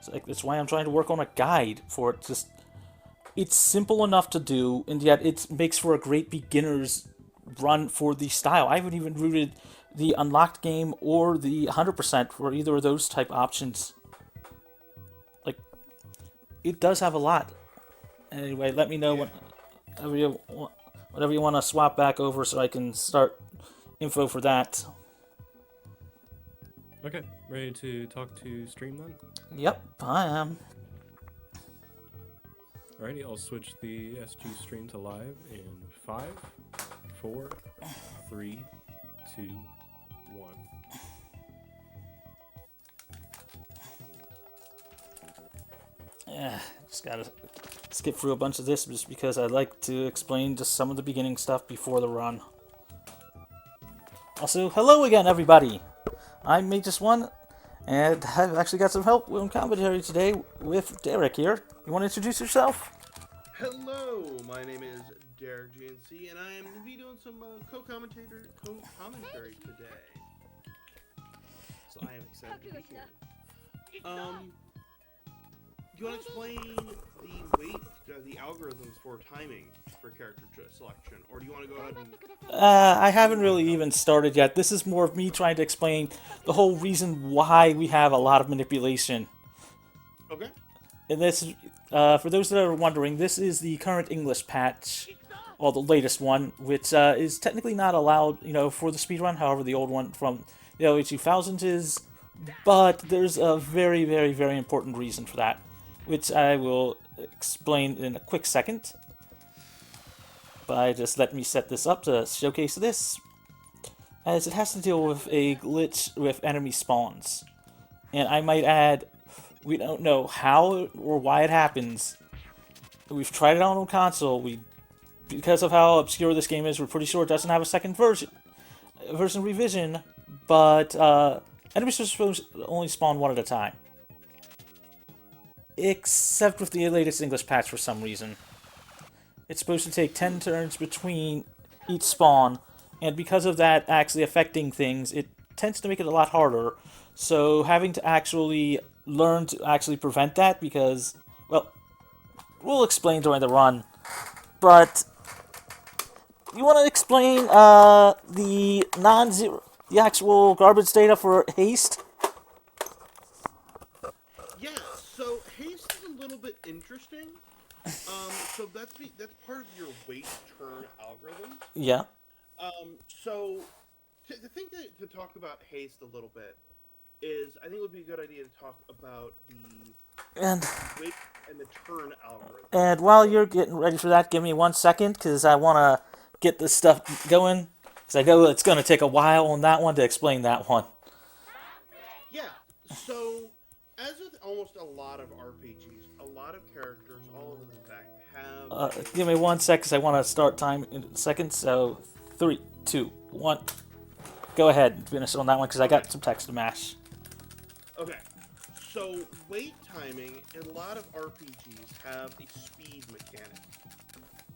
So, like, that's why I'm trying to work on a guide for it. Just it's simple enough to do, and yet it makes for a great beginner's run for the style. I haven't even rooted the unlocked game or the 100% for either of those type options. Like, it does have a lot. Anyway, let me know Yeah. whatever you want to swap back over so I can start info for that. Okay, ready to talk to stream then? Yep, I am. Alrighty, I'll switch the SG stream to live in 5, 4, 3, 2, 1. Yeah, just gotta skip through a bunch of this just because I like to explain just some of the beginning stuff before the run. Also, hello again, everybody. I'm Mageius1, and I've actually got some help with commentary today with Derek here. You want to introduce yourself? Hello, my name is Derek GNC, and I am going to be doing some co-commentary today. So I am excited to be here. Do you want to explain the algorithms for timing for character selection, or do you want to go ahead and... I haven't really even started yet. This is more of me trying to explain the whole reason why we have a lot of manipulation. Okay. And this, for those that are wondering, this is the current English patch, or the latest one, which is technically not allowed, for the speedrun. However, the old one from the early 2000s is. But there's a very, very, very important reason for that, which I will explain in a quick second. But just let me set this up to showcase this, as it has to deal with a glitch with enemy spawns. And I might add, we don't know how or why it happens. We've tried it out on console. Because of how obscure this game is, we're pretty sure it doesn't have a second version revision. But enemies are supposed to only spawn one at a time, except with the latest English patch for some reason. It's supposed to take 10 turns between each spawn, and because of that actually affecting things, it tends to make it a lot harder. So having to actually learn to actually prevent that, because, well, we'll explain during the run. But you want to explain the actual garbage data for haste? Yeah, so haste is a little bit interesting. So that's part of your wait turn algorithm. Yeah. So the thing to talk about haste a little bit is I think it would be a good idea to talk about the And wait and the turn algorithm. and while you're getting ready for that, give me 1 second, because I want to get this stuff going. Because I know it's going to take a while on that one to explain that one. Yeah, so as with almost a lot of RPGs, a lot of characters, all of them in fact, have... Give me 1 sec, because I want to start time in a second. So, 3, 2, 1. Go ahead and finish on that one, because I got some text to mash. Okay, so wait timing in a lot of RPGs have a speed mechanic.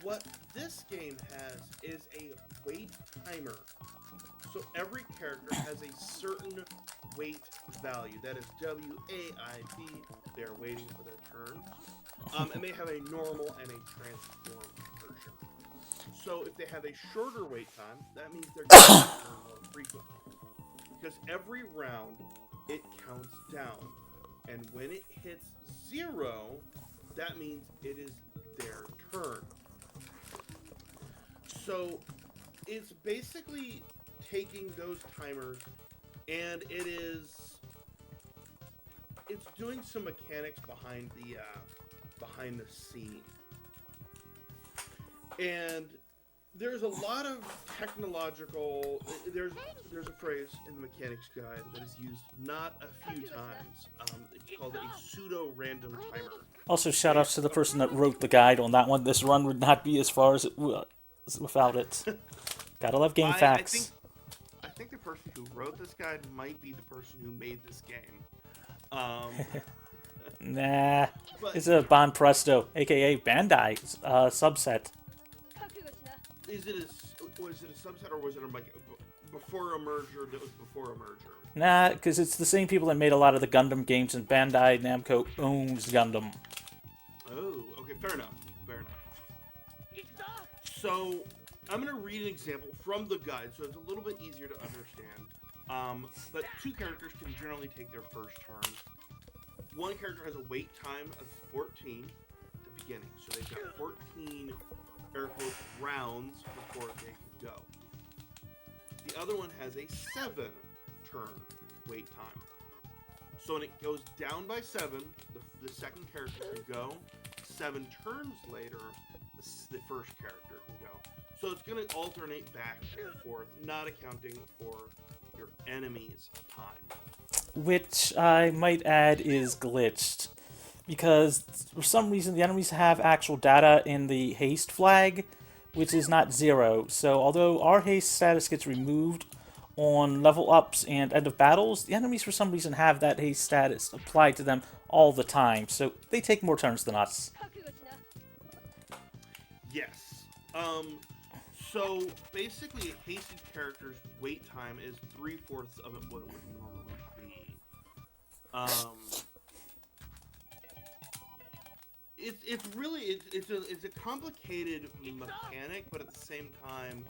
What this game has is a wait timer. So every character has a certain wait value. That is W-A-I-T. They're waiting for their turn. And they have a normal and a transformed version. So if they have a shorter wait time, that means they're going to turn more frequently. Because every round, it counts down. And when it hits 0, that means it is their turn. So it's basically taking those timers, and it's doing some mechanics behind the scene. And there's a lot of technological... There's a phrase in the mechanics guide that is used not a few times. It's called a pseudo-random timer. Also, shout outs to the person that wrote the guide on that one. This run would not be as far as it was without it. Gotta love game facts. I think the person who wrote this guide might be the person who made this game. Nah. It's a Bon Presto, aka Bandai subset. Was it a subset, or was it before a merger that was before a merger? Nah, because it's the same people that made a lot of the Gundam games, and Bandai Namco owns Gundam. Oh, okay, fair enough. Fair enough. So, I'm going to read an example from the guide, so it's a little bit easier to understand. But two characters can generally take their first turn. One character has a wait time of 14 at the beginning, so they've got 14 air quote rounds before they can go. The other one has a 7-turn wait time. So when it goes down by 7, the second character can go. 7 turns later, the first character can go. So it's going to alternate back and forth, not accounting for your enemy's time. Which I might add is glitched. Because for some reason the enemies have actual data in the haste flag, which is not 0. So although our haste status gets removed on level ups and end of battles, the enemies for some reason have that haste status applied to them all the time. So they take more turns than us. Yes. So basically a hasted character's wait time is 3/4 of what it would normally be. It's a complicated mechanic, but at the same time,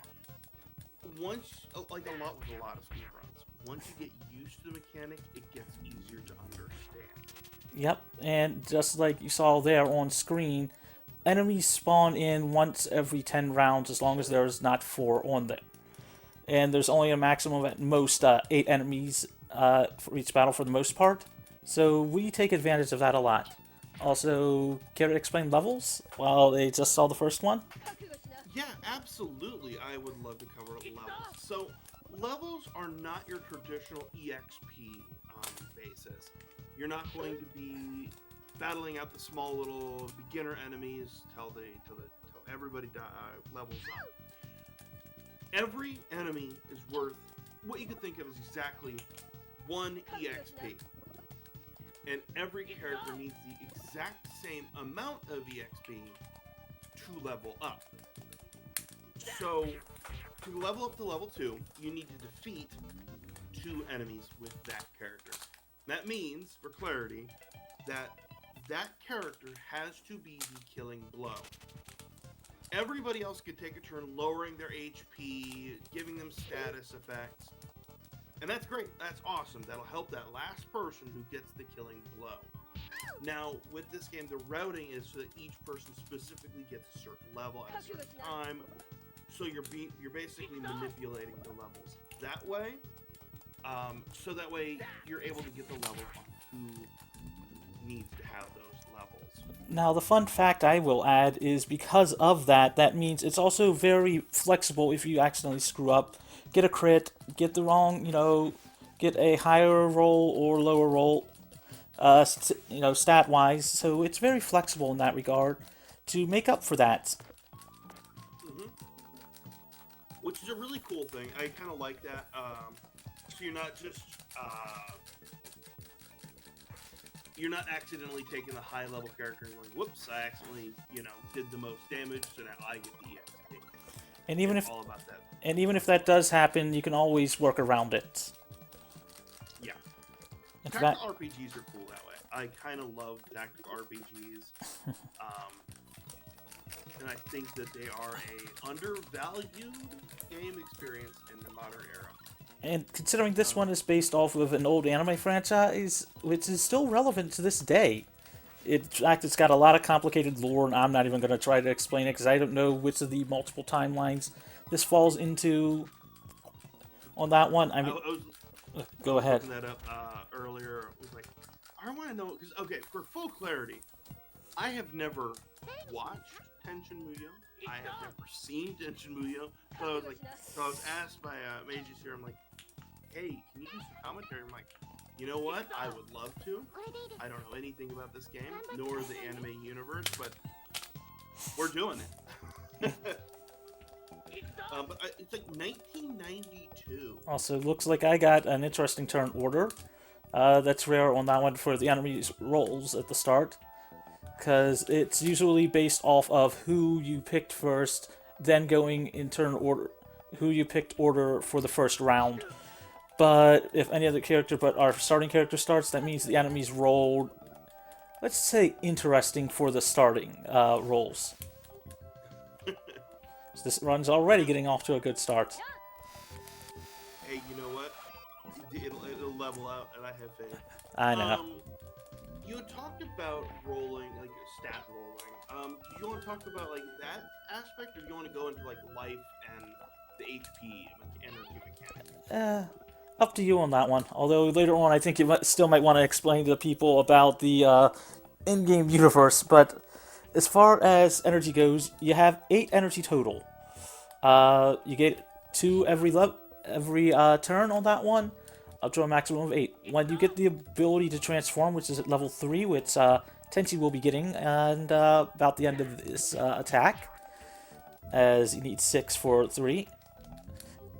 once like a lot of speedruns, once you get used to the mechanic, it gets easier to understand. Yep, and just like you saw there on screen, enemies spawn in once every 10 rounds as long as there's not 4 on them. And there's only a maximum of at most 8 enemies for each battle for the most part. So we take advantage of that a lot. Also, care to explain levels? Well, they just saw the first one. Yeah, absolutely. I would love to cover levels. So, levels are not your traditional EXP basis. You're not going to be battling out the small little beginner enemies till everybody levels up. Every enemy is worth what you could think of as exactly 1 EXP. And every character needs the exact same amount of EXP to level up. So, to level up to level 2, you need to defeat 2 enemies with that character. That means, for clarity, that character has to be the killing blow. Everybody else could take a turn lowering their HP, giving them status effects. And that's great. That's awesome. That'll help that last person who gets the killing blow. Now, with this game, the routing is so that each person specifically gets a certain level at a certain time. So you're basically manipulating the levels that way. So that way you're able to get the level on who needs to have those levels. Now, the fun fact I will add is because of that, that means it's also very flexible if you accidentally screw up. Get a crit, get the wrong, get a higher roll or lower roll, stat-wise. So it's very flexible in that regard to make up for that. Mm-hmm. Which is a really cool thing. I kind of like that. So you're not just, you're not accidentally taking the high-level character and going, whoops, I accidentally, did the most damage, so now I get the EXP. And even it's if all about that. And even if that does happen, you can always work around it. Yeah. In Tactical RPGs are cool that way. I kind of love tactical RPGs. And I think that they are a undervalued game experience in the modern era. And considering this one is based off of an old anime franchise, which is still relevant to this day. In fact, it's got a lot of complicated lore, and I'm not even going to try to explain it, because I don't know which of the multiple timelines this falls into on that one. I mean, go ahead. I was looking that up earlier. I was like, I want to know, because, okay, for full clarity, I have never watched Tenchi Muyo. I have never seen Tenchi Muyo. So I was asked by Mageius here, I'm like, hey, can you do some commentary? I'm like, you know what? I would love to. I don't know anything about this game, nor the anime universe, but we're doing it. But it's like 1992. Also, looks like I got an interesting turn order. That's rare on that one for the enemy's rolls at the start, because it's usually based off of who you picked first, then going in turn order, who you picked order for the first round. But if any other character but our starting character starts, that means the enemies rolled, let's say, interesting for the starting rolls. So this run's already getting off to a good start. Hey, you know what? It'll level out, and I have faith. I know. You had talked about rolling, like stat rolling. Do you want to talk about like that aspect, or do you want to go into like life and the HP energy mechanic? Up to you on that one. Although later on, I think you still might want to explain to people about the in-game universe. But as far as energy goes, you have 8 energy total. You get 2 every turn on that one, up to a maximum of 8. When you get the ability to transform, which is at level 3, which Tenchi will be getting, and about the end of this attack, as you need 6 for 3.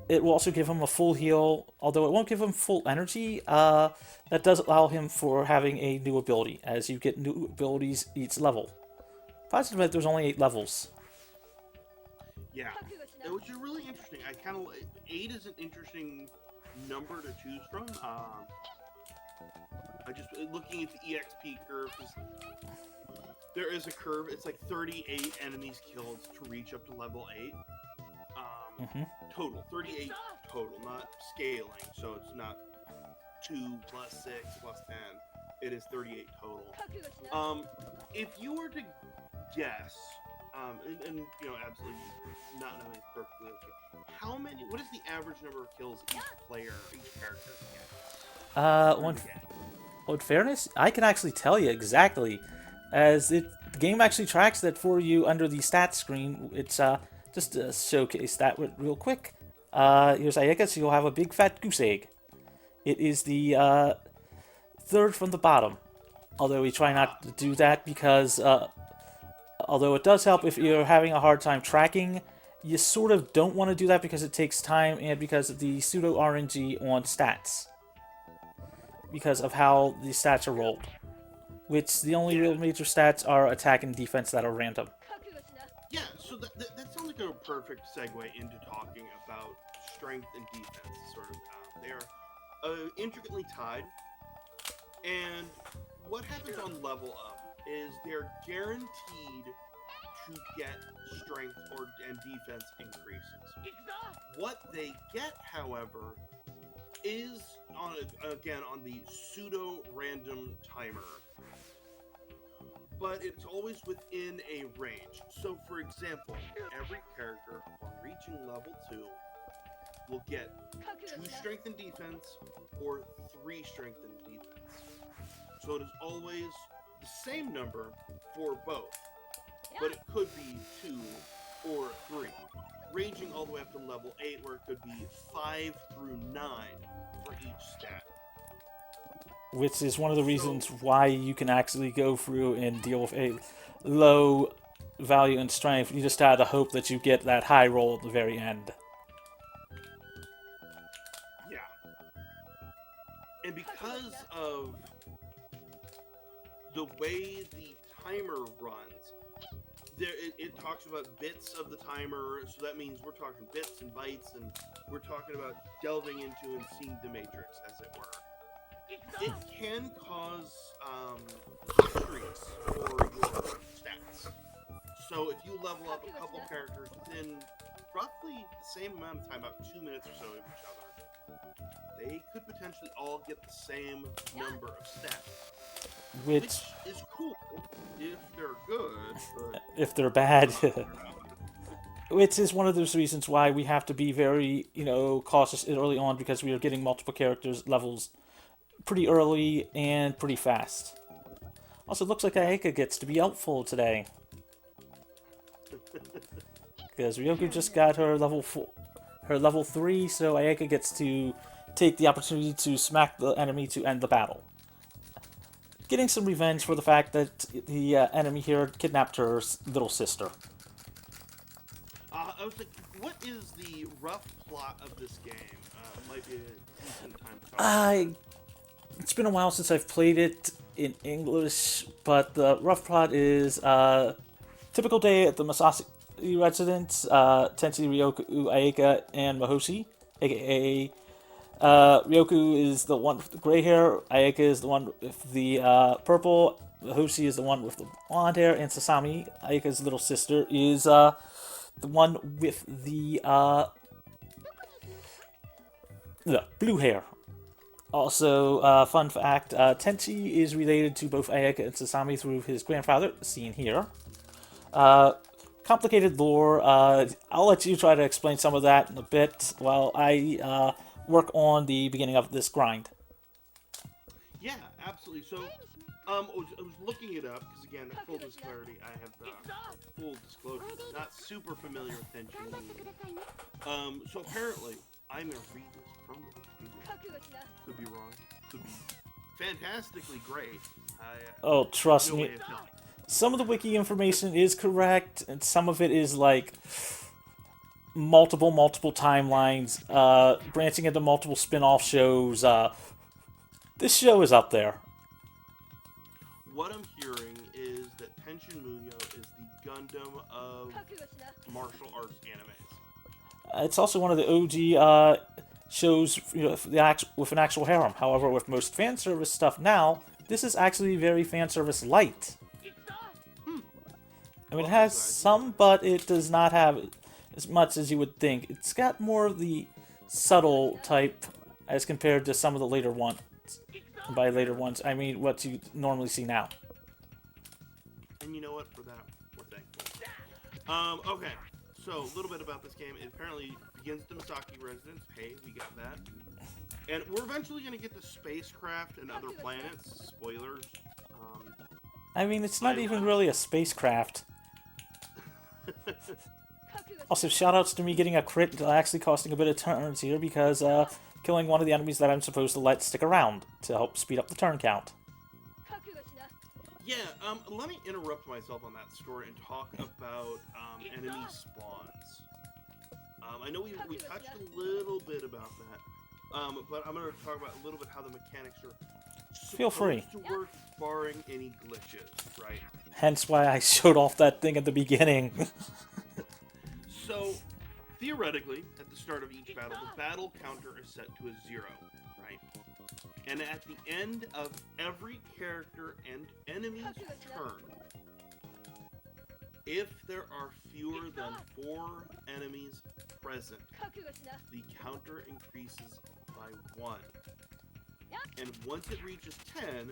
It will also give him a full heal, although it won't give him full energy. That does allow him for having a new ability, as you get new abilities each level. Positive that there's only 8 levels. Yeah, which is really interesting. 8 is an interesting number to choose from. I just looking at the EXP curve. There is a curve. It's like 38 enemies killed to reach up to level 8. Total 38 total, not scaling. So it's not 2 plus 6 plus 10. It is 38 total. If you were to guess, and you know, absolutely not knowing it's perfectly okay. What is the average number of kills each character gets? In fairness, I can actually tell you exactly, as the game actually tracks that for you under the stats screen. It's just to showcase that real quick. Here's Ayaka, so you'll have a big fat goose egg. It is the 3rd from the bottom. Although we try not to do that because, although it does help if you're having a hard time tracking, you sort of don't want to do that because it takes time and because of the pseudo RNG on stats. Because of how the stats are rolled. Which the only real major stats are attack and defense that are random. Yeah, so that sounds like a perfect segue into talking about strength and defense. Sort of, they are intricately tied, and what happens on level up is they're guaranteed to get strength and defense increases. What they get, however, is on the pseudo random timer. But it's always within a range. So, for example, every character upon reaching level 2 will get 2 strength and defense or 3 strength and defense. So it is always the same number for both, but it could be 2 or 3, ranging all the way up to level 8, where it could be 5 through 9 for each stat. Which is one of the reasons why you can actually go through and deal with a low value in strength. You just have to hope that you get that high roll at the very end. Yeah. And because of the way the timer runs, it talks about bits of the timer, so that means we're talking bits and bytes, and we're talking about delving into and seeing the matrix, as it were. It can cause streaks for your stats. So if you level up a couple characters within roughly the same amount of time, about 2 minutes or so of each other, they could potentially all get the same number of stats. Which is cool if they're good, but if they're bad. Which is one of those reasons why we have to be very, cautious early on, because we are getting multiple characters levels pretty early and pretty fast. Also, it looks like Ayaka gets to be helpful today. Because Ryoku just got her level 3, so Ayaka gets to take the opportunity to smack the enemy to end the battle. Getting some revenge for the fact that the enemy here kidnapped her little sister. I was like, what is the rough plot of this game? Might be a decent time to talk. It's been a while since I've played it in English, but the rough plot is typical day at the residents, Tenchi, Ryoku, Ayaka, and Mahoshi, aka Ryoku is the one with the gray hair, Ayaka is the one with the purple, Mahoshi is the one with the blonde hair, and Sasami, Ayaka's little sister, is the one with the blue hair. Also, fun fact, Tenchi is related to both Ayaka and Sasami through his grandfather, seen here. Complicated lore, I'll let you try to explain some of that in a bit while I work on the beginning of this grind. Yeah, absolutely. So, I was looking it up because again, full disclosure, I have full disclosure, not super familiar with Tenchi. So apparently, I'm gonna read this from the Wikipedia. Could be wrong. Could be fantastically great. Oh, trust no me. way of telling. Some of the wiki information is correct, and some of it is like multiple timelines, branching into multiple spin-off shows. This show is up there. What I'm hearing is that Tenchi Muyo is the Gundam of martial arts animes. It's also one of the OG shows, with an actual harem. However, with most fan service stuff now, this is actually very fan service light. I mean, it has some, but it does not have as much as you would think. It's got more of the subtle type as compared to some of the later ones. And by later ones, I mean what you normally see now. And you know what? For that, we're thankful. Okay, so a little bit about this game. It apparently begins the Misaki residence. Hey, we got that. And we're eventually going to get the spacecraft and other planets. Spoilers. I mean, it's not even really a spacecraft. Also, shoutouts to me getting a crit actually costing a bit of turns here because killing one of the enemies that I'm supposed to let stick around to help speed up the turn count. Yeah, let me interrupt myself on that story and talk about enemy spawns. I know we touched a little bit about that, but I'm going to talk about a little bit how the mechanics are Feel free. supposed to work barring any glitches, right? Hence why I showed off that thing at the beginning. So, theoretically, at the start of each battle, the battle counter is set to a 0, right? And at the end of every character and enemy's turn, if there are fewer than 4 enemies present, the counter increases by 1. And once it reaches 10,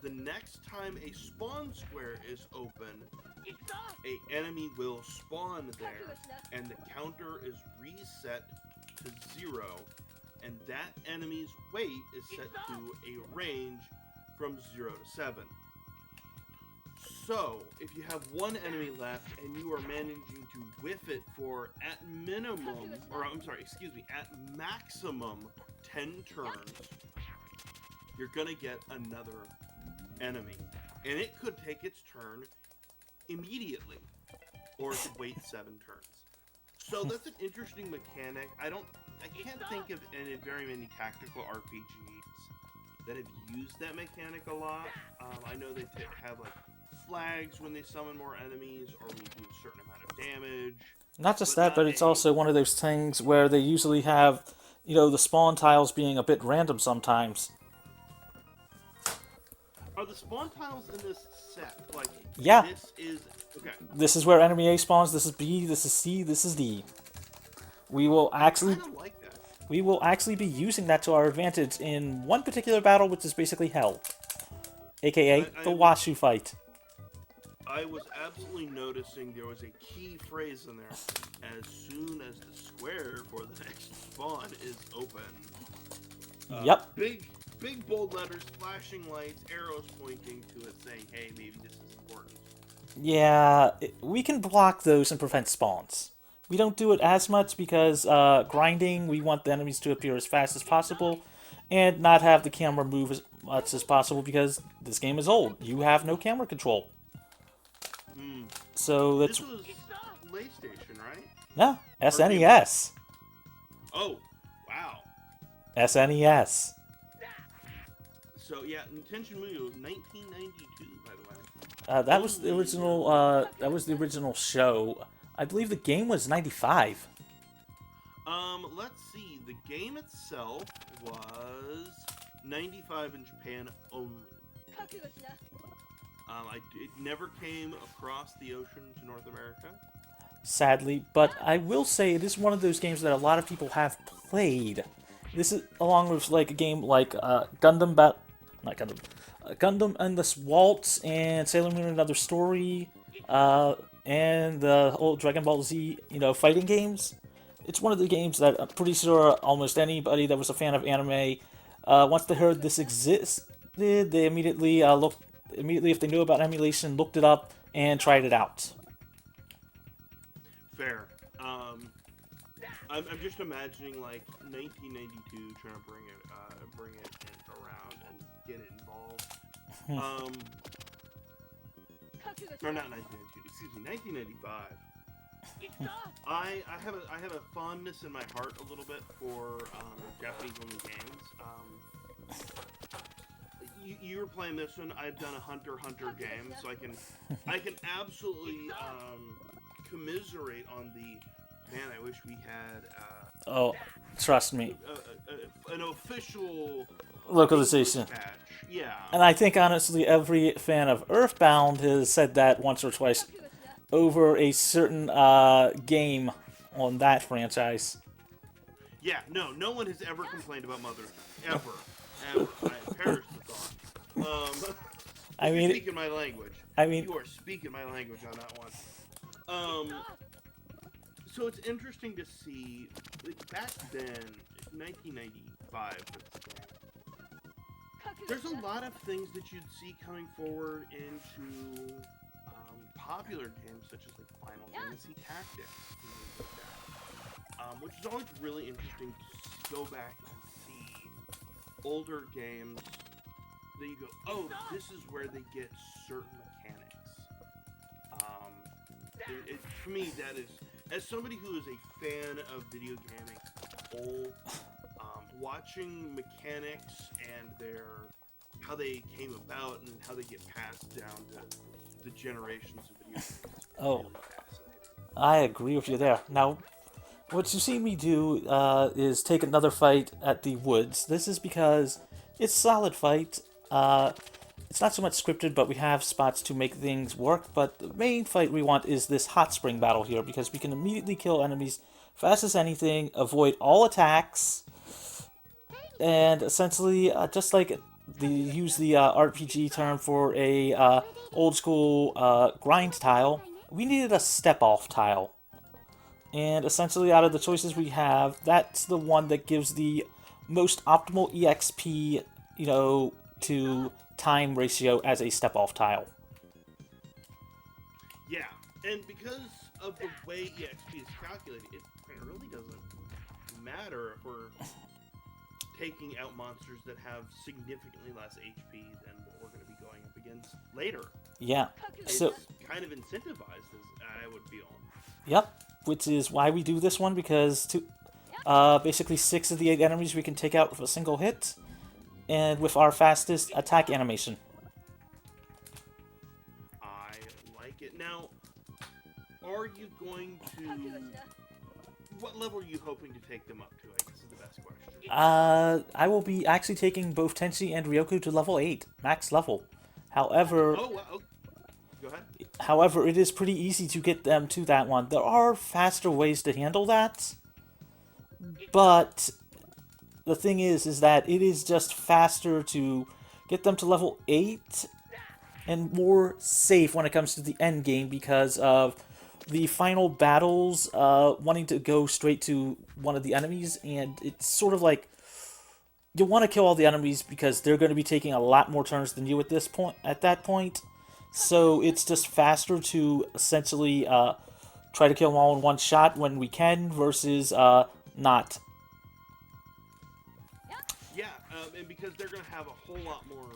the next time a spawn square is open, an enemy will spawn there, and the counter is reset to 0, and that enemy's weight is set to a range from 0 to 7. So, if you have one enemy left and you are managing to whiff it for at maximum 10 turns, you're gonna get another enemy. And it could take its turn immediately, or it could wait 7 turns. So that's an interesting mechanic. I can't think of any very many tactical RPGs that have used that mechanic a lot. I know they have like flags when they summon more enemies, or when you do a certain amount of damage. Not just that, but it's also one of those things where they usually have, the spawn tiles being a bit random sometimes. Are the spawn tiles in this set like? Yeah. This is okay. This is where enemy A spawns. This is B. This is C. This is D. We will actually. I kind of like that. We will actually be using that to our advantage in one particular battle, which is basically hell, aka the Washu fight. I was absolutely noticing there was a key phrase in there. As soon as the square for the next spawn is open. Yep. Big bold letters, flashing lights, arrows pointing to it, saying, "Hey, maybe this is important." Yeah, we can block those and prevent spawns. We don't do it as much because grinding, we want the enemies to appear as fast as possible and not have the camera move as much as possible because this game is old. You have no camera control. So that's... This was PlayStation, right? No, SNES. Oh, wow. SNES. So yeah, Tenchi Muyo, 1992, by the way. That was the original. That was the original show. I believe the game was 95. Let's see. The game itself was 95 in Japan only. It never came across the ocean to North America. Sadly, but I will say it is one of those games that a lot of people have played. This is along with like a game like Gundam, not Gundam, Gundam Endless Waltz and Sailor Moon Another Story, and the whole Dragon Ball Z, fighting games. It's one of the games that I'm pretty sure almost anybody that was a fan of anime, once they heard this existed, they immediately immediately if they knew about emulation, looked it up and tried it out. Fair. I'm just imagining like 1992 trying to bring it around and get it involved. Or not 1992. Excuse me, 1995. I have a fondness in my heart a little bit for Japanese women games. You were playing this one. I've done a Hunter x Hunter game, so I can absolutely commiserate on the. Man, I wish we had. Oh, trust me. An official Localization. patch. Yeah. And I think honestly, every fan of Earthbound has said that once or twice over a certain game on that franchise. Yeah, no one has ever complained about Mother. Ever. I perish the thought. I mean, you're speaking my language. You are speaking my language on that one. So it's interesting to see, like, back then, 1995, there's a lot of things that you'd see coming forward into popular games such as like Final Fantasy Tactics, things like that. Which is always really interesting to go back and see older games that you go, oh, this is where they get certain mechanics. For me, that is, as somebody who is a fan of video gaming as a whole, watching mechanics and how they came about and how they get passed down to the generations of video games. Oh, really fascinating. I agree with you there. Now, what you see me do is take another fight at the woods. This is because it's a solid fight. It's not so much scripted, but we have spots to make things work. But the main fight we want is this hot spring battle here, because we can immediately kill enemies fast as anything, avoid all attacks, and essentially, just like use the RPG term for a old school grind tile, we needed a step-off tile. And essentially, out of the choices we have, that's the one that gives the most optimal EXP, to time ratio as a step-off tile. Yeah, and because of the way EXP is calculated, it really doesn't matter if we're taking out monsters that have significantly less HP than what we're going to be going up against later. Yeah. It's so kind of incentivized, I would feel. Yep, which is why we do this one, because basically 6 of the 8 enemies we can take out with a single hit, and with our fastest attack animation. I like it. Now, are you going to... What level are you hoping to take them up to, I guess is the best question. I will be actually taking both Tenchi and Ryoku to level 8, max level. However... Oh, wow. Go ahead. However, it is pretty easy to get them to that one. There are faster ways to handle that, but the thing is that it is just faster to get them to level 8 and more safe when it comes to the end game, because of the final battles wanting to go straight to one of the enemies, and it's sort of like you want to kill all the enemies because they're going to be taking a lot more turns than you at that point. So it's just faster to essentially try to kill them all in one shot when we can, versus not. Yeah, and because they're going to have a whole lot more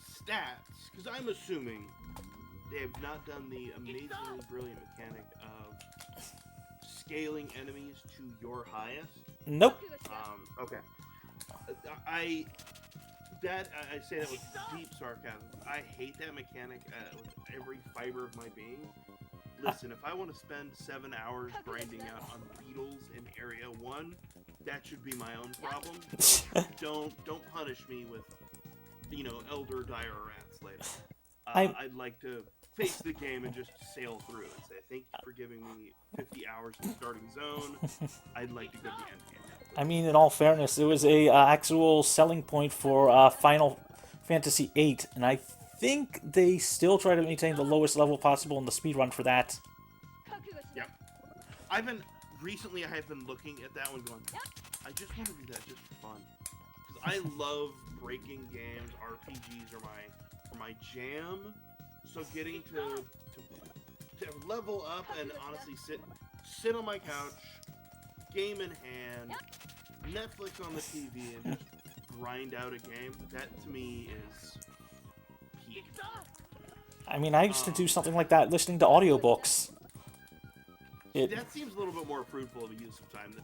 stats, because I'm assuming they have not done the amazingly brilliant mechanic of scaling enemies to your highest. Nope. Okay. I say that with deep sarcasm. I hate that mechanic with every fiber of my being. Listen, if I want to spend 7 hours grinding out on beetles in Area 1, that should be my own problem. Don't punish me with, elder dire rats later. I'd like to face the game and just sail through and say, thank you for giving me 50 hours in the starting zone. I'd like to go to the end game now. I mean, in all fairness, it was a actual selling point for Final Fantasy VIII, and I think they still try to maintain the lowest level possible in the speedrun for that. Yeah. Recently I have been looking at that one going, I just want to do that just for fun. Because I love breaking games, RPGs are my jam. So getting to level up and honestly sit on my couch, game in hand, Netflix on the TV, and just grind out a game, that to me is peak. I mean, I used to do something like that listening to audiobooks. That seems a little bit more fruitful of a use of time than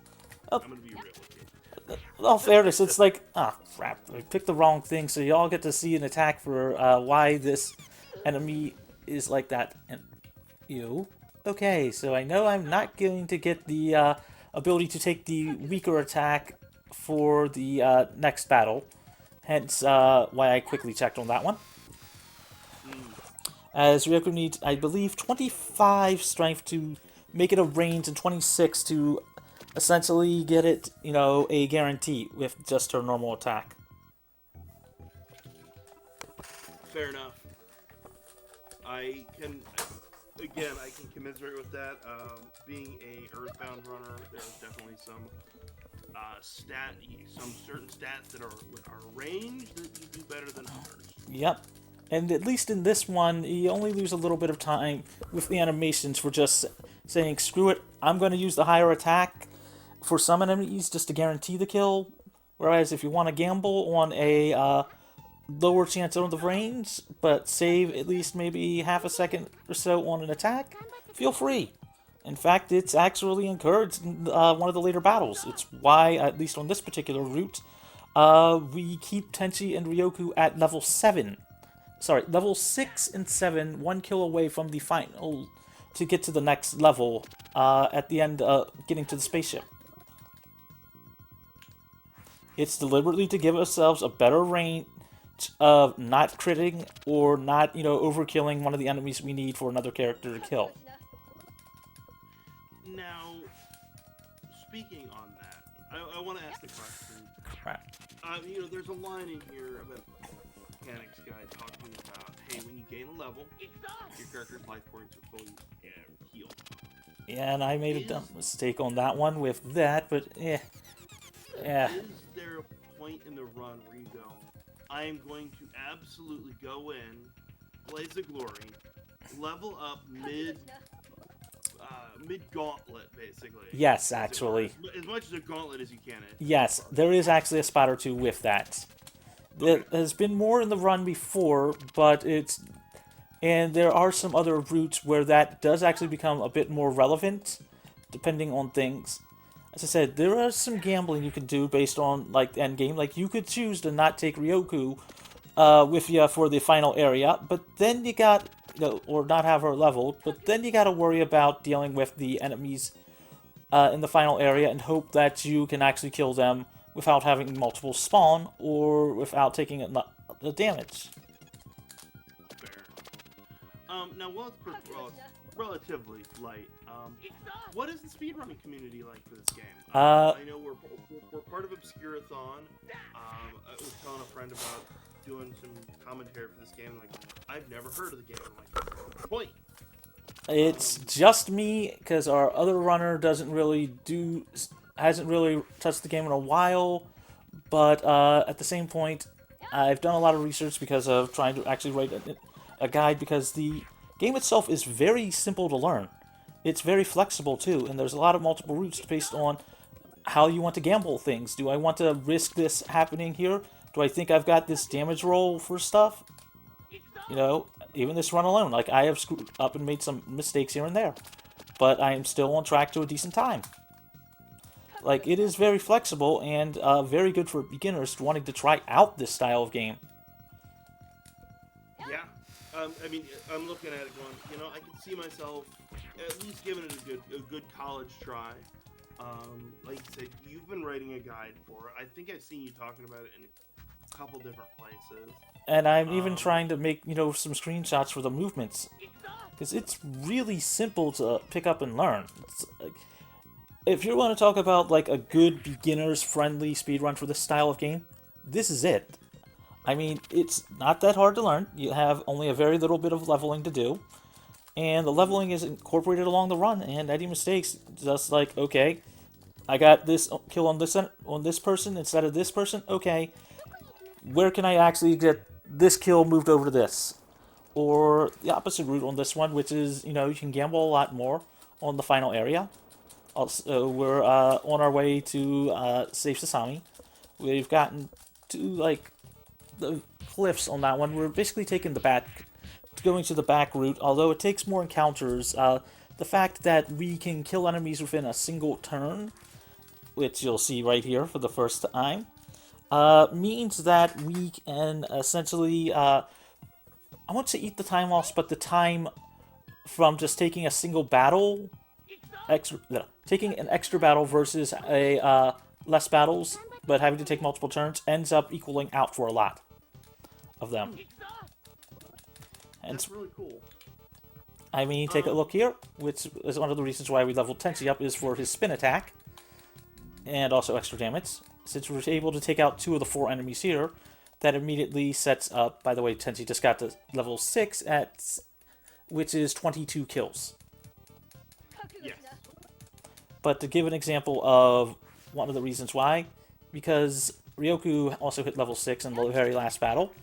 I'm going to be real with you. In all fairness, it's like, crap, I picked the wrong thing, so y'all get to see an attack for why this enemy is like that. And you? Okay, so I know I'm not going to get the ability to take the weaker attack for the next battle. Hence why I quickly checked on that one. As Ryoko needs, I believe, 25 strength to make it a range and 26 to essentially get it, a guarantee with just her normal attack. Fair enough. I can commiserate with that. Being a Earthbound runner, there's definitely some certain stats that are ranged that you do better than others. Yep. And at least in this one, you only lose a little bit of time with the animations for just saying, screw it, I'm going to use the higher attack for some enemies just to guarantee the kill. Whereas if you want to gamble on a lower chance on the range, but save at least maybe half a second or so on an attack, feel free. In fact, it's actually encouraged in one of the later battles. It's why, at least on this particular route, we keep Tenchi and Ryoku at level 7. Sorry, level 6 and 7, 1 kill away from the final to get to the next level at the end of getting to the spaceship. It's deliberately to give ourselves a better range of not critting or not, overkilling one of the enemies we need for another character to kill. Now, speaking on that, I want to ask the question. Crap. There's a line in here about mechanics guy talking about, hey, when you gain a level, your character's life points are fully healed. Yeah, and I made a dumb mistake on that one with that, but yeah. Is there a point in the run where you go, I am going to absolutely go in, blaze of glory, level up mid gauntlet, basically? Yes, actually. As much as a gauntlet as you can. Yes, there is actually a spot or two with that. There has been more in the run before, but and there are some other routes where that does actually become a bit more relevant, depending on things. As I said, there is some gambling you can do based on, the end game. Like, you could choose to not take Ryoku with you for the final area, but then you got, or not have her leveled, but then you got to worry about dealing with the enemies in the final area and hope that you can actually kill them without having multiple spawn or without taking the damage. Fair. Now, while it's relatively light, what is the speedrunning community like for this game? I know we're part of Obscurathon. I was telling a friend about doing some commentary for this game. I've never heard of the game. Point. It's just me, because our other runner hasn't really touched the game in a while, but at the same point, I've done a lot of research because of trying to actually write a guide, because the game itself is very simple to learn. It's very flexible too, and there's a lot of multiple routes based on how you want to gamble things. Do I want to risk this happening here? Do I think I've got this damage roll for stuff? Even this run alone, I have screwed up and made some mistakes here and there, but I am still on track to a decent time. Like, it is very flexible and very good for beginners wanting to try out this style of game. Yeah. I mean, I'm looking at it going, I can see myself at least giving it a good college try. Like you said, you've been writing a guide for it. I think I've seen you talking about it in a couple different places. And I'm even trying to make, some screenshots for the movements. Because it's really simple to pick up and learn. Like, if you want to talk about, like, a good beginners-friendly speedrun for this style of game, this is it. I mean, it's not that hard to learn. You have only a very little bit of leveling to do. And the leveling is incorporated along the run, and any mistakes, just like, okay, I got this kill on this person instead of this person, okay, where can I actually get this kill moved over to this? Or the opposite route on this one, which is, you can gamble a lot more on the final area. Also, we're on our way to save Sasami. We've gotten to, like, the cliffs on that one. We're basically taking going to the back route, although it takes more encounters. The fact that we can kill enemies within a single turn, which you'll see right here for the first time, means that we can essentially, I won't say eat the time loss, but the time from just taking a single battle, taking an extra battle versus a less battles, but having to take multiple turns, ends up equaling out for a lot of them. And That's really cool. I mean, take a look here, which is one of the reasons why we leveled Tenchi up, is for his spin attack, and also extra damage. Since we're able to take out 2 of the 4 enemies here, that immediately sets up, by the way, Tenchi just got to level 6, which is 22 kills. Yes. But to give an example of one of the reasons why, because Ryoku also hit level 6 in the very last battle,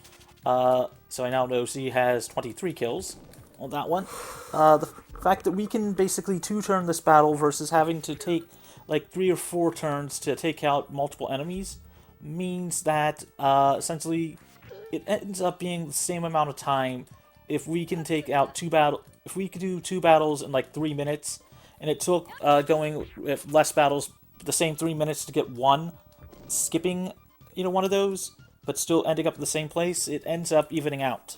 so I now know she has 23 kills on that one. The fact that we can basically 2-turn this battle versus having to take like 3 or 4 turns to take out multiple enemies means that essentially it ends up being the same amount of time if we can take out if we could do 2 battles in like 3 minutes, and it took going with less battles the same 3 minutes to get one, skipping one of those, but still ending up at the same place, it ends up evening out.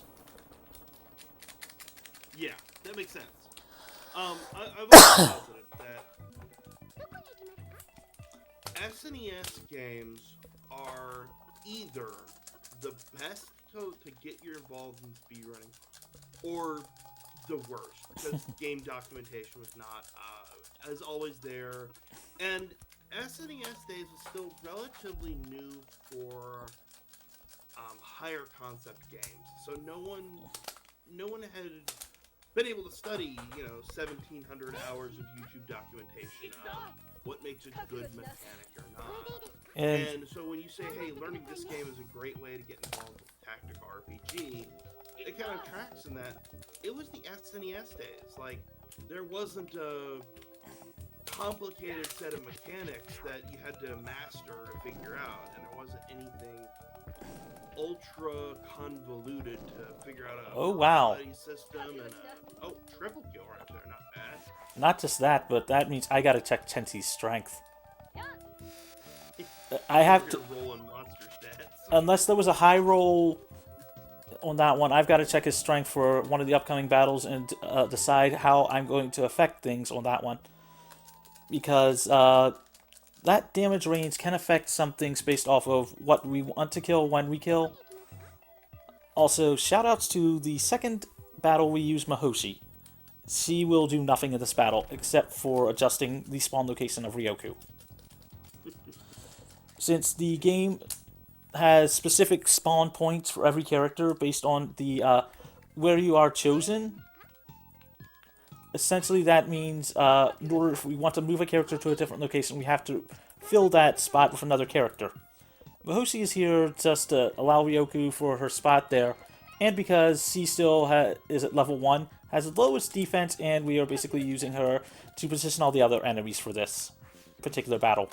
Yeah, that makes sense. I've always posited that SNES games are either the best to get you involved in speedrunning, or the worst, because game documentation was not as always there, and SNES days was still relatively new for higher concept games, so no one had been able to study 1,700 hours of YouTube documentation of what makes a good mechanic or not. And so when you say, hey, learning this game is a great way to get involved with tactical RPG, it kind of tracks in that it was the SNES days. Like, there wasn't a complicated set of mechanics that you had to master to figure out, and there wasn't anything ultra convoluted to figure out a system and triple kill right there, not bad. Not just that, but that means I gotta check Tenchi's strength. I have to roll in monster stats. Unless there was a high roll on that one, I've got to check his strength for one of the upcoming battles and decide how I'm going to affect things on that one. Because that damage range can affect some things based off of what we want to kill when we kill. Also, shoutouts to the second battle we use Mahoshi. She will do nothing in this battle except for adjusting the spawn location of Ryoku. Since the game has specific spawn points for every character based on the where you are chosen, essentially that means in order if we want to move a character to a different location, we have to fill that spot with another character. Mahoshi is here just to allow Ryoku for her spot there, and because she still is at level 1, has the lowest defense, and we are basically using her to position all the other enemies for this particular battle.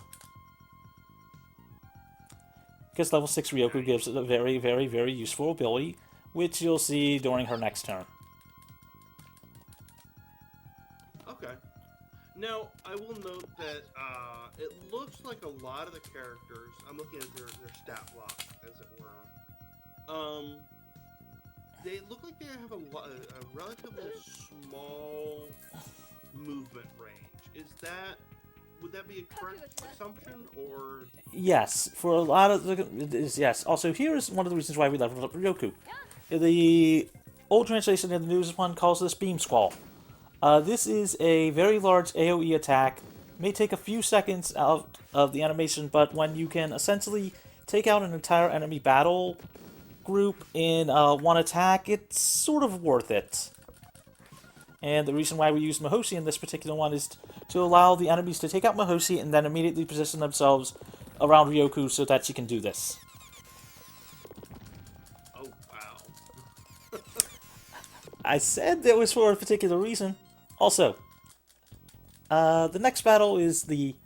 Because level 6 Ryoku gives it a very, very, very useful ability, which you'll see during her next turn. Okay. Now, I will note that it looks like a lot of the characters. I'm looking at their stat block, as it were. They look like they have a relatively small movement range. Would that be a correct assumption, or? Yes, for a lot of yes. Also, here is one of the reasons why we leveled up Ryoku. The old translation and the newest one calls this Beam Squall. This is a very large AoE attack. May take a few seconds out of the animation, but when you can essentially take out an entire enemy battle group in one attack, it's sort of worth it. And the reason why we use Mahoshi in this particular one is to allow the enemies to take out Mahoshi and then immediately position themselves around Ryoku so that she can do this. Oh wow! I said that was for a particular reason. Also, the next battle is the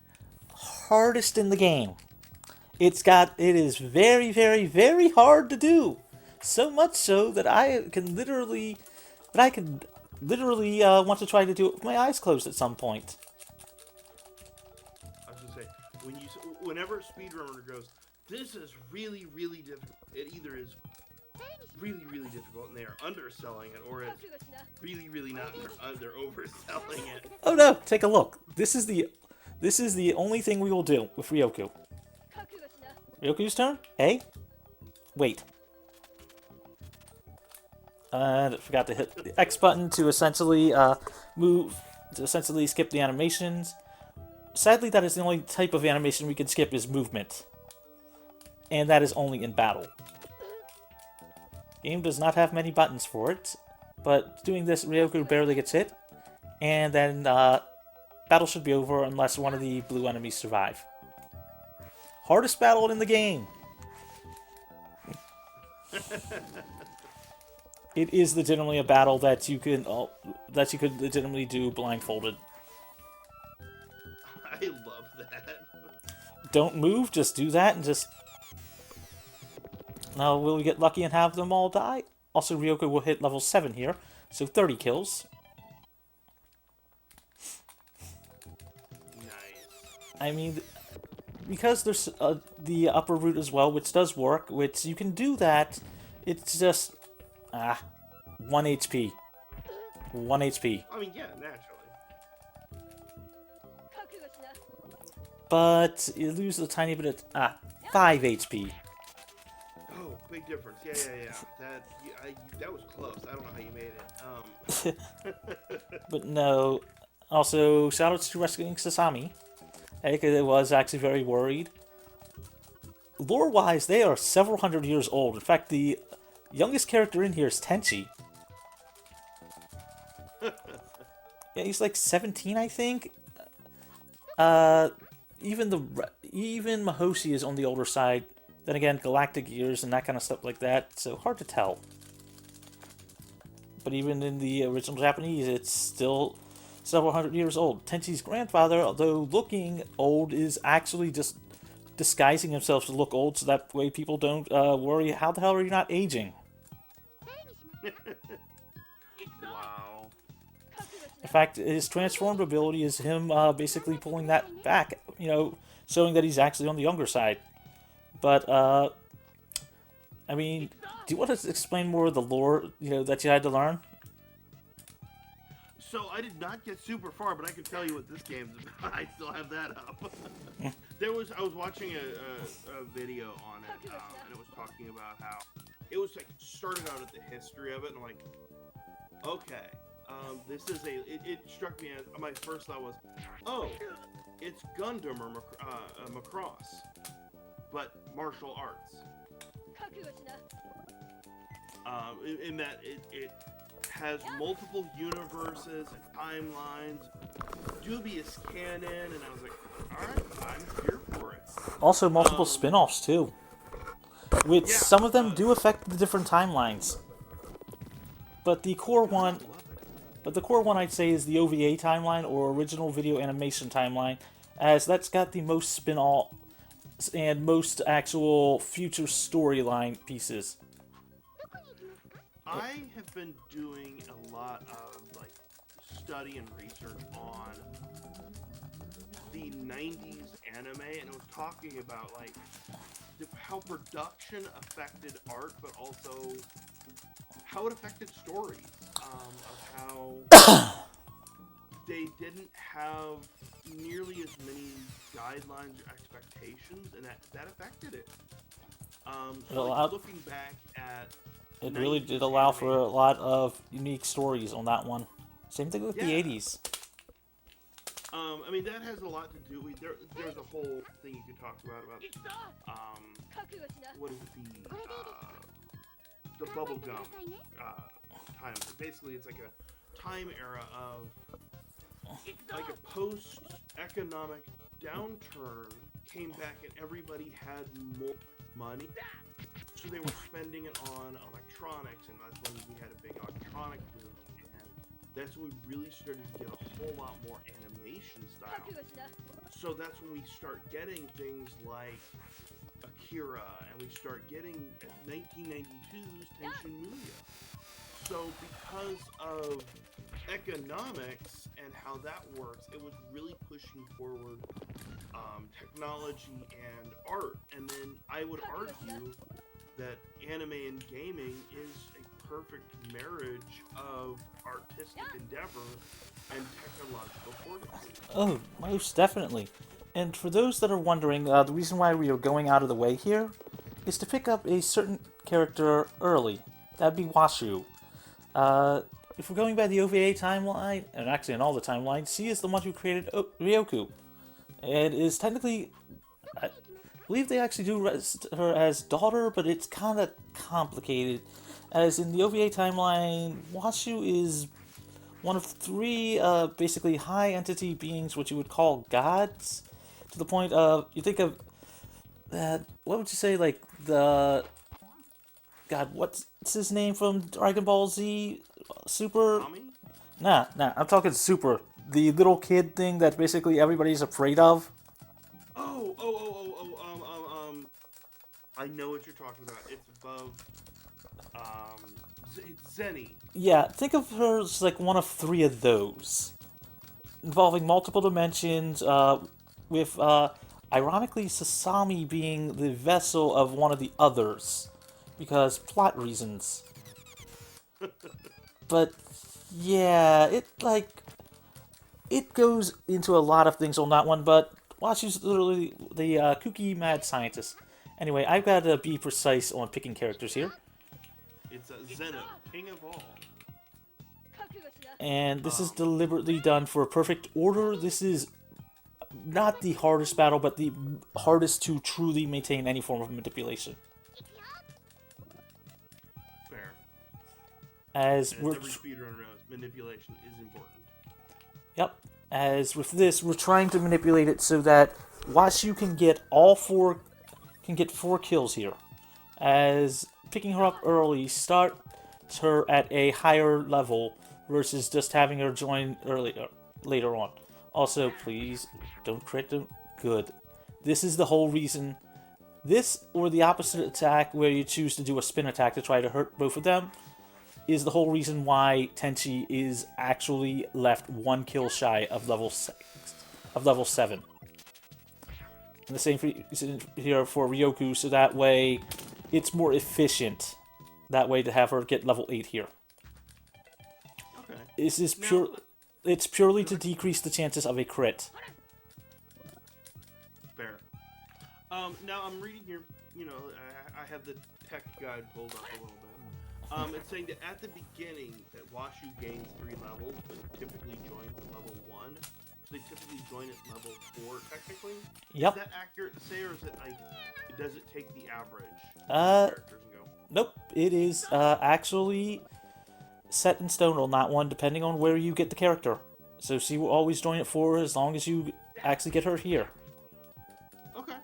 hardest in the game. It is very, very, very hard to do. So much so that I can literally want to try to do it with my eyes closed at some point. I was gonna say whenever a speedrunner goes, this is really, really difficult. It either is really, really difficult and they are underselling it, or it's really, really not. They're overselling it. Oh no! Take a look. This is the only thing we will do with Ryoku. Ryoku's turn. Hey, wait. I forgot to hit the X button to essentially skip the animations. Sadly, that is the only type of animation we can skip is movement. And that is only in battle. Game does not have many buttons for it, but doing this, Ryoku barely gets hit, and then battle should be over unless one of the blue enemies survive. Hardest battle in the game! It is legitimately a battle that you could legitimately do blindfolded. I love that. Don't move, just do that and just... Now, will we get lucky and have them all die? Also, Ryoku will hit level 7 here, so 30 kills. Nice. I mean, because there's the upper route as well, which does work, which you can do that, it's just... 1 HP. 1 HP. I mean, yeah, naturally. But you lose a tiny bit of... 5 HP. Oh, big difference. Yeah. That was close. I don't know how you made it. But no. Also, shoutouts to rescuing Sasami. Because it was actually very worried. Lore-wise, they are several hundred years old. In fact, the youngest character in here is Tenchi. Yeah, he's like 17, I think. Even Mahoshi is on the older side. Then again, galactic years and that kind of stuff like that, so hard to tell. But even in the original Japanese, it's still several hundred years old. Tenchi's grandfather, although looking old, is actually just disguising himself to look old so that way people don't worry, how the hell are you not aging? Wow. In fact, his transformed ability is him basically pulling that back, showing that he's actually on the younger side. But, I mean, do you want to explain more of the lore, that you had to learn? So I did not get super far, but I can tell you what this game's about. I still have that up. I was watching a video on it, and it was talking about how it was like started out at the history of it, and I'm like, okay, this is it struck me as my first thought was, oh, it's Gundam or Macross, but martial arts. In that it has multiple universes and timelines, dubious canon, and I was like, alright, I'm here for it. Also, multiple spin-offs, too. Which some of them do affect the different timelines. But the core one... I'd say is the OVA timeline, or original video animation timeline, as that's got the most spin-off and most actual future storyline pieces. I have been doing a lot of study and research on the 90s anime, and it was talking about like how production affected art, but also how it affected stories. Of how they didn't have nearly as many guidelines or expectations, and that affected it. So like looking back at It really did 90s allow for a anime, lot of unique stories on that one. Same thing with the yeah. 80s. I mean that has a lot to do with there's a whole thing you could talk about what is it, the bubble gum time. Basically, it's like a time era of like a post-economic downturn came back and everybody had more money, so they were spending it on electronics, and that's when we had a big electronic boom, and that's when we really started to get a whole lot more animation style. So that's when we start getting things like Akira, and we start getting 1992's Tenchi Muyo. So because of economics and how that works, it was really pushing forward technology and art. And then I would argue that anime and gaming is a perfect marriage of artistic endeavor and technological fortitude. Oh, most definitely. And for those that are wondering, the reason why we are going out of the way here is to pick up a certain character early. That'd be Washu. If we're going by the OVA timeline, and actually in all the timelines, she is the one who created Ryoku. And is technically, I believe they actually do rest her as daughter, but it's kind of complicated. As in the OVA timeline, Washu is one of three basically high entity beings, which you would call gods, to the point of, you think of, what would you say, like the, God, what's his name from Dragon Ball Z? Super? Tommy? Nah, I'm talking Super. The little kid thing that basically everybody's afraid of. I know what you're talking about. It's above, it's Zenny. Yeah, think of her as like one of three of those. Involving multiple dimensions, with, ironically, Sasami being the vessel of one of the others. Because plot reasons. But, yeah, it goes into a lot of things on that one, but Washu's literally the kooky mad scientist. Anyway, I've got to be precise on picking characters here. It's Zeno, king of all. And this is deliberately done for a perfect order. This is not the hardest battle, but the hardest to truly maintain any form of manipulation. Fair. As and we're every speedrun knows, manipulation is important. Yep. As with this, we're trying to manipulate it so that Washu can get four kills here. As picking her up early starts her at a higher level versus just having her join later on. Also, please don't crit them. Good. This is the whole reason. This or the opposite attack where you choose to do a spin attack to try to hurt both of them is the whole reason why Tenchi is actually left one kill shy of level 7. And the same here for Ryoku, so that way it's more efficient. That way to have her get level 8 here. Okay. This is it's purely to decrease the chances of a crit. Fair. Now I'm reading here, I have the tech guide pulled up a little bit. It's saying that at the beginning that Washu gains 3 levels, but typically joins at level 1. So they typically join at level 4, technically? Yep. Is that accurate to say, or is it like, does it take the average characters and go? Nope. It is actually set in stone on that one, depending on where you get the character. So she will always join at 4 as long as you actually get her here. Okay.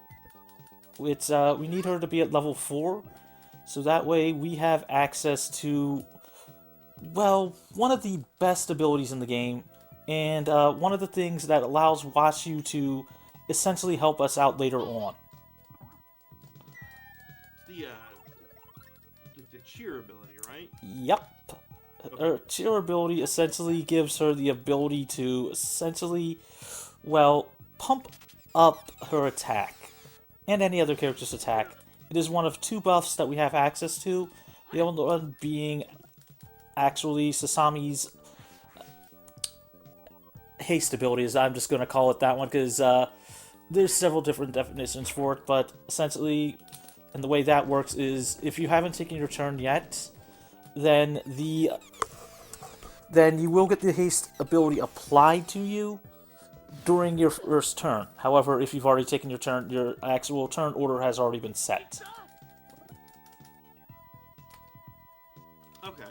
It's we need her to be at level 4, so that way we have access to, well, one of the best abilities in the game, and one of the things that allows Washu to essentially help us out later on. The cheer ability, right? Yep. her cheer ability essentially gives her the ability to essentially, well, pump up her attack and any other character's attack. It is one of two buffs that we have access to. The other one being actually Sasami's haste abilities. I'm just going to call it that one because there's several different definitions for it, but essentially, and the way that works is if you haven't taken your turn yet, then you will get the haste ability applied to you during your first turn. However, if you've already taken your turn, your actual turn order has already been set. Okay.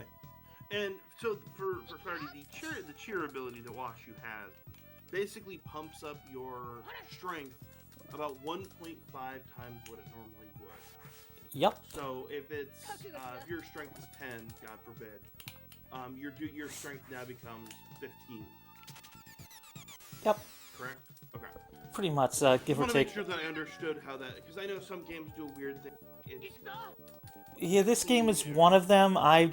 And so for clarity, the cheer ability that Washu has basically pumps up your strength about 1.5 times what it normally would. Yep. So if it's if your strength is 10, God forbid, your strength now becomes 15. Yep. Correct? Okay. Pretty much, give or I want to take. make sure that I understood how that, because I know some games do a weird thing. Yeah, this game is one of them. I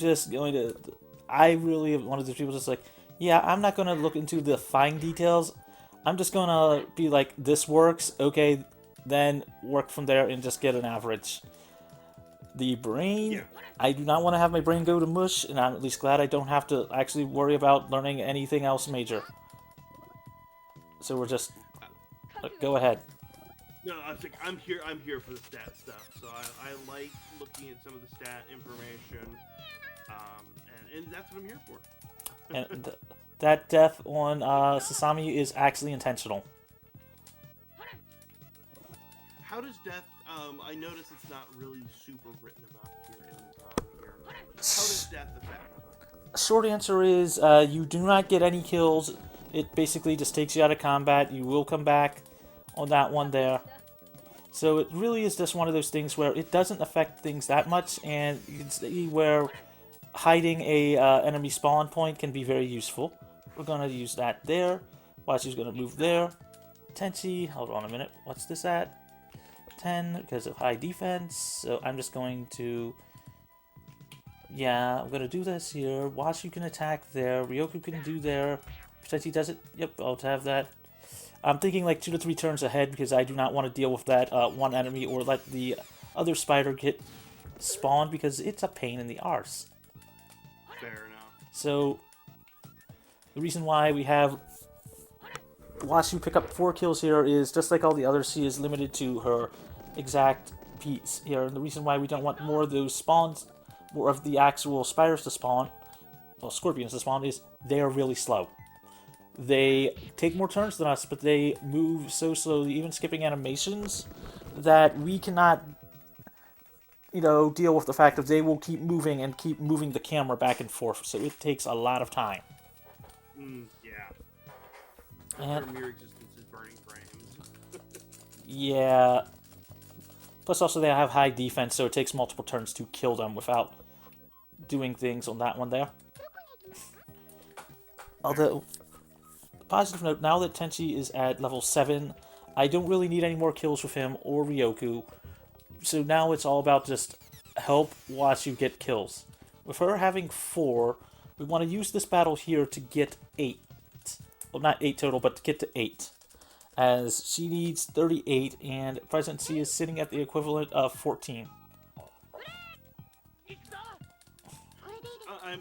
really am one of those people just like, yeah, I'm not going to look into the fine details. I'm just going to be like, this works, okay, then work from there and just get an average. The brain, Yeah. I do not want to have my brain go to mush, and I'm at least glad I don't have to actually worry about learning anything else major. So we're just, go ahead. No, I think I'm here for the stat stuff. So I like looking at some of the stat information, and that's what I'm here for. And that death on Sasami is actually intentional. How does death? I notice it's not really super written about here. How does death affect? Short answer is you do not get any kills. It basically just takes you out of combat. You will come back on that one there. So it really is just one of those things where it doesn't affect things that much, and you can see where hiding a enemy spawn point can be very useful. We're going to use that there. Washu's going to move there. Tenchi, hold on a minute. What's this at? 10 because of high defense. So I'm just going to... Yeah, I'm going to do this here. Washu can attack there. Ryoku can do there. Tenchi does it. Yep, I'll have that. I'm thinking like 2 to 3 turns ahead because I do not want to deal with that one enemy or let the other spider get spawned because it's a pain in the arse. Fair enough. So, the reason why we have Washu pick up 4 kills here is just like all the others, she is limited to her exact piece here. And the reason why we don't want more of those spawns, more of the actual spiders to spawn, well, scorpions to spawn, is they are really slow. They take more turns than us, but they move so slowly, even skipping animations, that we cannot, deal with the fact that they will keep moving and keep moving the camera back and forth. So it takes a lot of time. Yeah. And Their mere existence is burning frames. yeah. Plus, also they have high defense, so it takes multiple turns to kill them without doing things on that one there. Although, positive note, now that Tenchi is at level 7, I don't really need any more kills with him or Ryoku. So now it's all about just help Washu get kills. With her having 4, we want to use this battle here to get 8. Well, not 8 total, but to get to 8. As she needs 38, and at present she is sitting at the equivalent of 14.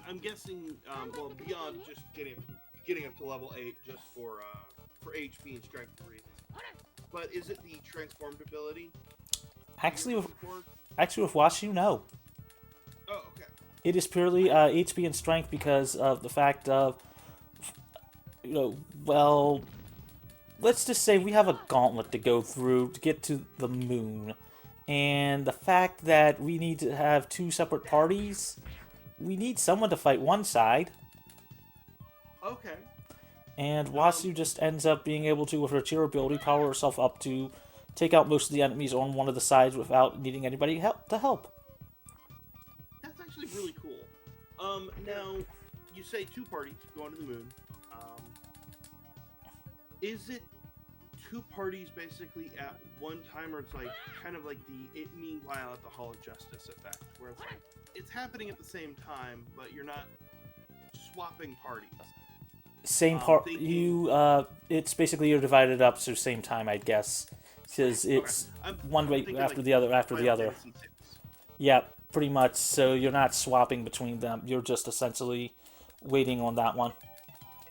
I'm guessing, well, beyond just getting up to level 8 just for HP and strength reasons. But is it the transformed ability? Actually, with Washu, no. Oh, okay. It is purely HP and strength because of the fact of, well, let's just say we have a gauntlet to go through to get to the moon. And the fact that we need to have 2 separate parties, we need someone to fight one side. Okay. And Washu just ends up being able to, with her cheer ability, power herself up to take out most of the enemies on one of the sides without needing anybody to help. That's actually really cool. Now, you say 2 parties going to the moon. Is it 2 parties basically at one time, or it's like kind of like the meanwhile at the Hall of Justice effect, where it's like it's happening at the same time, but you're not swapping parties? Same part. Thinking- It's basically you're divided up to same time, I guess, because it's one I'm way thinking after like the other after the Final other. Fantasy VI. Yeah, pretty much. So you're not swapping between them. You're just essentially waiting on that one.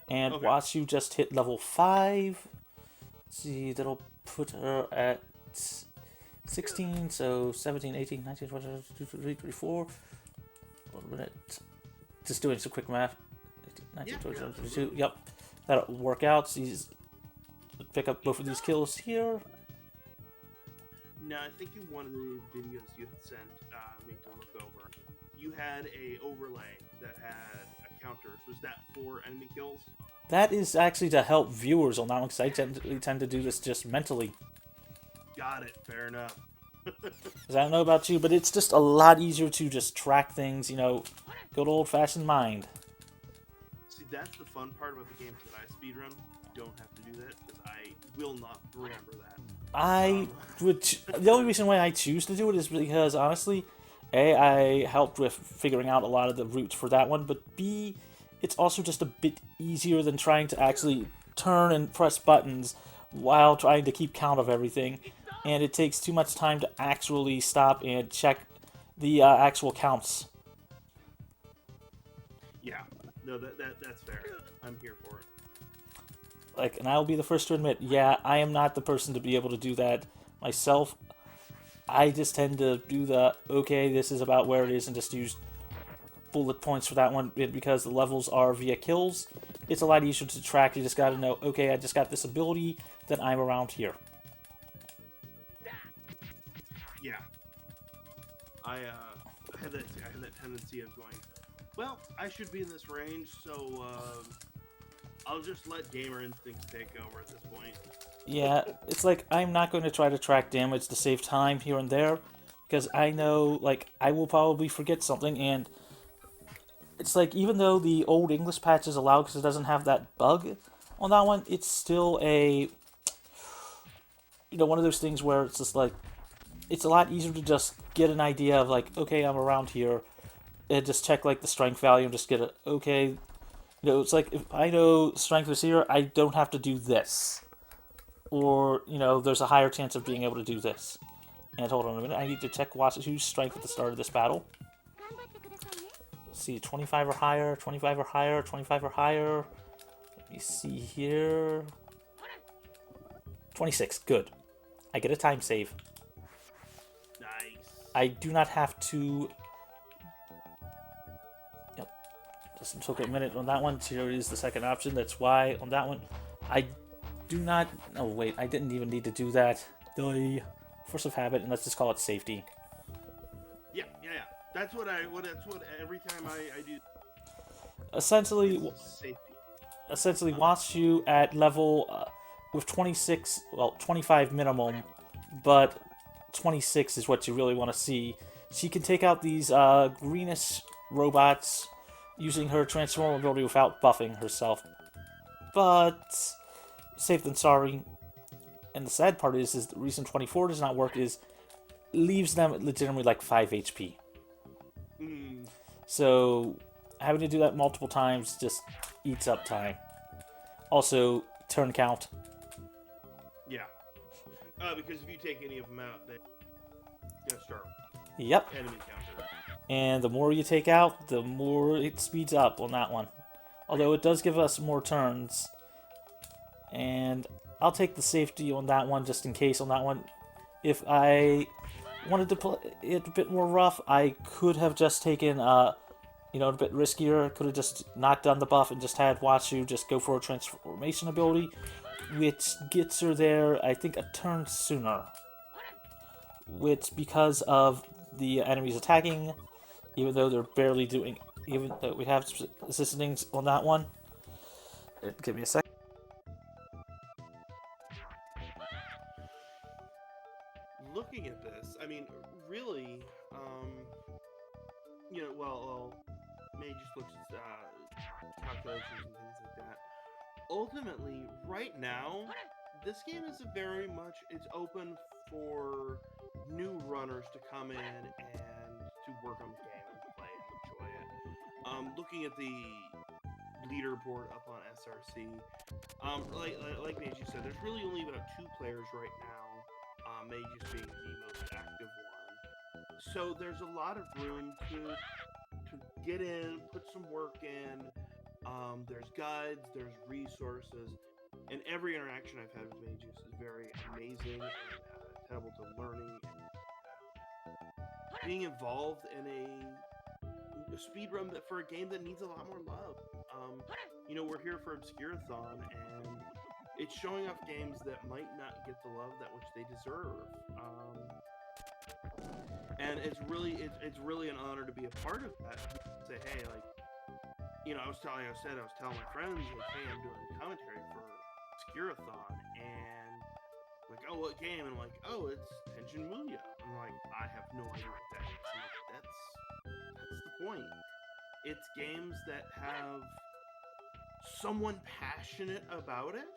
And Okay. once you just hit level 5, let's see, that'll put her at 16, so 17, 18, 19, 20, 22, 23, 24. 1 minute. Just doing some quick math. 18, 19, Yeah, 20, yeah, 22. Yep. That'll work out. So you pick up both of these kills here. Now, I think in one of the videos you had sent me to look over, you had a overlay that had a counter. So was that for enemy kills? That is actually to help viewers on that one, because I tend to do this just mentally. Got it. Fair enough. Because I don't know about you, but it's just a lot easier to just track things, good old-fashioned mind. See, that's the fun part about the games that I speedrun. Don't have to do that because I will not remember that. The only reason why I choose to do it is because, honestly, A, I helped with figuring out a lot of the routes for that one, but B, it's also just a bit easier than trying to actually turn and press buttons while trying to keep count of everything, and it takes too much time to actually stop and check the actual counts. Yeah. No, that's fair. I'm here for it. And I'll be the first to admit, yeah, I am not the person to be able to do that myself. I just tend to do okay, this is about where it is, and just use bullet points for that one, because the levels are via kills. It's a lot easier to track. You just gotta know, okay, I just got this ability, then I'm around here. Yeah. I had that tendency of going, well, I should be in this range, so I'll just let gamer instincts take over at this point. Yeah, it's like, I'm not going to try to track damage to save time here and there, because I know, I will probably forget something, and it's like, even though the old English patch is allowed because it doesn't have that bug on that one, it's still one of those things where it's just like, it's a lot easier to just get an idea of, okay, I'm around here, and just check, the strength value, and just get it, okay, it's like, if I know strength is here, I don't have to do this. Or, there's a higher chance of being able to do this. And hold on a minute, I need to check who's strength at the start of this battle. Let's see, 25 or higher, 25 or higher, 25 or higher. Let me see here. 26, good. I get a time save. Nice. I do not have to... Yep. Just took a minute on that one. Here is the second option. That's why on that one, I do not... Oh, wait, I didn't even need to do that. The force of habit, and let's just call it safety. Yeah. That's what every time I do. Essentially, Safety. wants you at level with 26, well, 25 minimum, but 26 is what you really want to see. She can take out these greenish robots using her transform ability without buffing herself. But safe than sorry. And the sad part is the reason 24 does not work is leaves them legitimately 5 HP. So having to do that multiple times just eats up time. Also, turn count. Yeah. Because if you take any of them out, they start Yep. enemy counter. And the more you take out, the more it speeds up on that one. Although it does give us more turns. And I'll take the safety on that one just in case on that one. If I wanted to play it a bit more rough, I could have just taken, a bit riskier. Could have just not done the buff and just had Watsu just go for a transformation ability, which gets her there, I think, a turn sooner. Which, because of the enemies attacking, even though they're barely doing, even though we have assistings on that one. Give me a sec. Looking at this, I mean, really, May just looks at calculations and things like that. Ultimately, right now, this game is it's open for new runners to come in and to work on the game and play and enjoy it. Looking at the leaderboard up on SRC. Like Mageius said, there's really only about 2 players right now. Mageius being the most active one. So there's a lot of room to get in, put some work in. There's guides, there's resources, and every interaction I've had with Mageius is very amazing and tenable to learning and being involved in a speedrun that for a game that needs a lot more love. You know, we're here for Obscurathon, and it's showing off games that might not get the love that which they deserve. And it's really an honor to be a part of that. Say, hey, like, you know, I was telling my friends, like, hey, I'm doing commentary for Obscurathon, and like, oh, what game? And I'm like, oh, it's Tenchi Muyo. I'm like, I have no idea what that is. I'm like, that's the point. It's games that have someone passionate about it,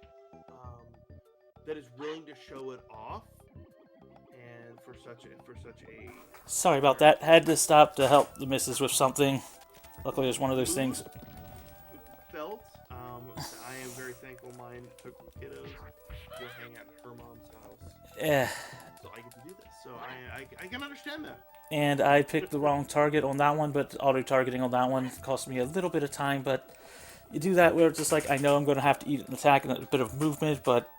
that is willing to show it off, and for such a Sorry about that. Had to stop to help the missus with something. Luckily, it's one of those things. Felt. I am very thankful mine took the kiddos to go hang out at her mom's house. Yeah. So I get to do this. So I can understand that. And I picked the wrong target on that one, but auto-targeting on that one cost me a little bit of time, but you do that where it's just like, I know I'm going to have to eat an attack and a bit of movement, but,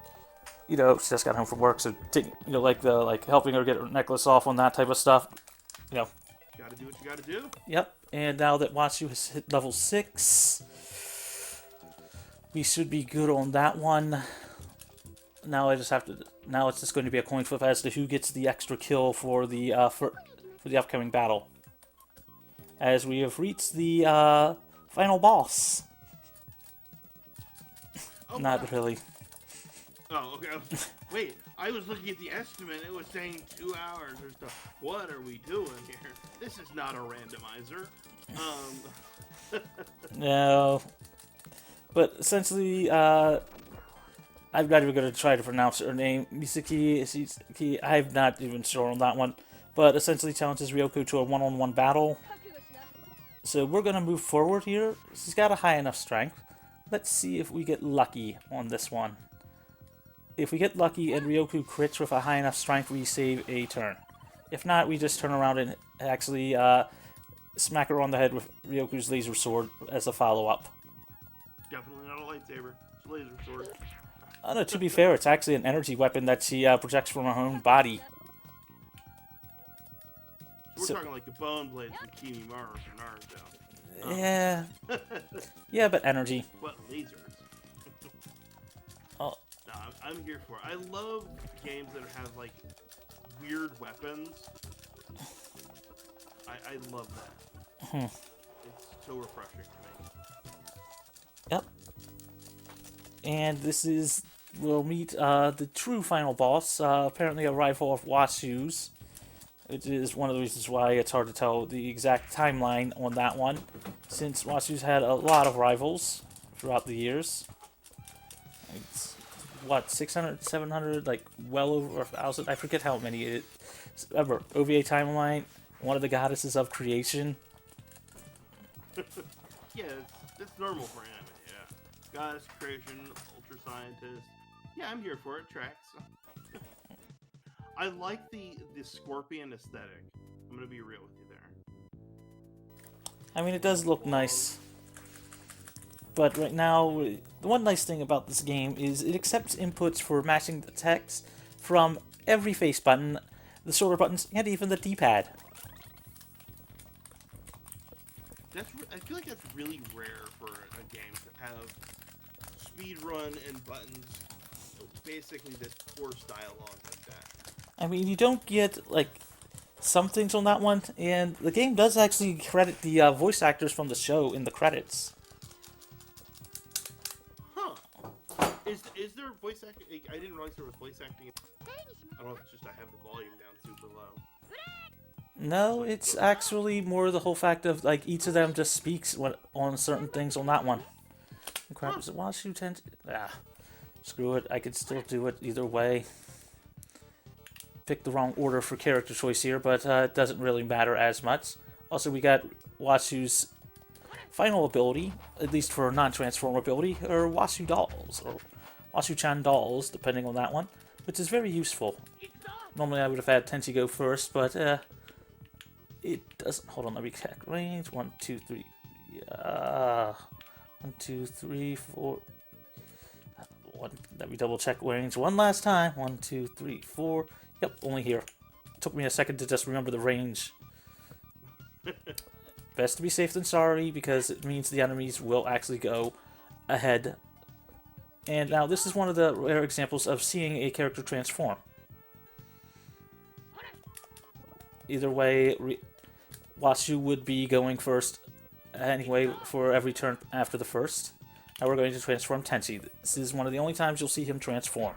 you know, she just got home from work, so, like helping her get her necklace off on that type of stuff, you know. You gotta do what you gotta do. Yep, and now that Watsu has hit level 6, we should be good on that one. Now it's just going to be a coin flip as to who gets the extra kill for the for the upcoming battle. As we have reached the final boss. Oh, Not wow. really. Oh, okay. Wait, I was looking at the estimate. It was saying 2 hours or stuff. What are we doing here? This is not a randomizer. No. But essentially, I'm not even going to try to pronounce her name. Misaki, I'm not even sure on that one. But essentially challenges Ryoko to a one-on-one battle. So we're going to move forward here. She's got a high enough strength. Let's see if we get lucky on this one. If we get lucky and Ryoko crits with a high enough strength, we save a turn. If not, we just turn around and actually smack her on the head with Ryoku's laser sword as a follow-up. Definitely not a lightsaber. It's a laser sword. No, to be fair, it's actually an energy weapon that she projects from her own body. We're talking like the bone blades from Kimimaro or Naruto. Yeah. Yeah, but energy. What lasers? Oh. No, I'm here for it. I love games that have like weird weapons. I love that. It's so refreshing to me. Yep. And this is, we'll meet the true final boss, apparently a rival of Wasu's. It is one of the reasons why it's hard to tell the exact timeline on that one, since Wasu's had a lot of rivals throughout the years. It's, what, 600, 700, like, well over 1,000? I forget how many it is. Remember, OVA timeline, one of the goddesses of creation. Yeah, it's normal for anime, yeah. Goddess, creation, ultra scientist. Yeah, I'm here for it. Tracks. I like the scorpion aesthetic. I'm gonna be real with you there. I mean, it does look nice. But right now, the one nice thing about this game is it accepts inputs for matching the text from every face button, the shoulder buttons, and even the D-pad. I feel like that's really rare for a game to have speedrun and buttons, basically this forced dialogue like that. I mean, you don't get, like, some things on that one, and the game does actually credit the voice actors from the show in the credits. Huh. Is there voice acting? I didn't realize there was voice acting. I don't know if it's just I have the volume down super low. No, it's actually more the whole fact of, like, each of them just speaks on certain things on that one. Crap, is it Wasu Tenchi? Screw it, I could still do it either way. Picked the wrong order for character choice here, but it doesn't really matter as much. Also, we got Wasu's final ability, at least for non-transform ability, are Wasu dolls, or Wasu-chan dolls, depending on that one, which is very useful. Normally I would have had Tenchi go first, but it doesn't. Hold on, let me check. Range 1, 2, 3. 1, 2, 3, 4. Let me double check range one last time. 1, 2, 3, 4. Yep, only here. Took me a second to just remember the range. Best to be safe than sorry, because it means the enemies will actually go ahead. And now this is one of the rare examples of seeing a character transform. Either way, Wasu would be going first anyway for every turn after the first. Now we're going to transform Tenchi. This is one of the only times you'll see him transform.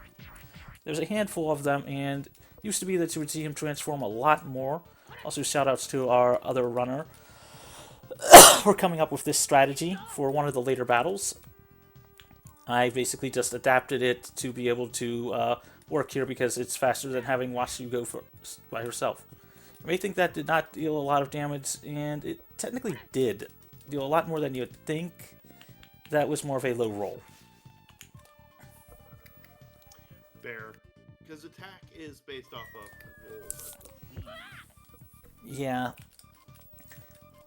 There's a handful of them, and used to be that you would see him transform a lot more. Also, shoutouts to our other runner for coming up with this strategy for one of the later battles. I basically just adapted it to be able to work here because it's faster than having Wasu go first by herself. You may think that did not deal a lot of damage, and it technically did deal a lot more than you would think. That was more of a low roll. Fair. Because attack is based off of roll, Yeah.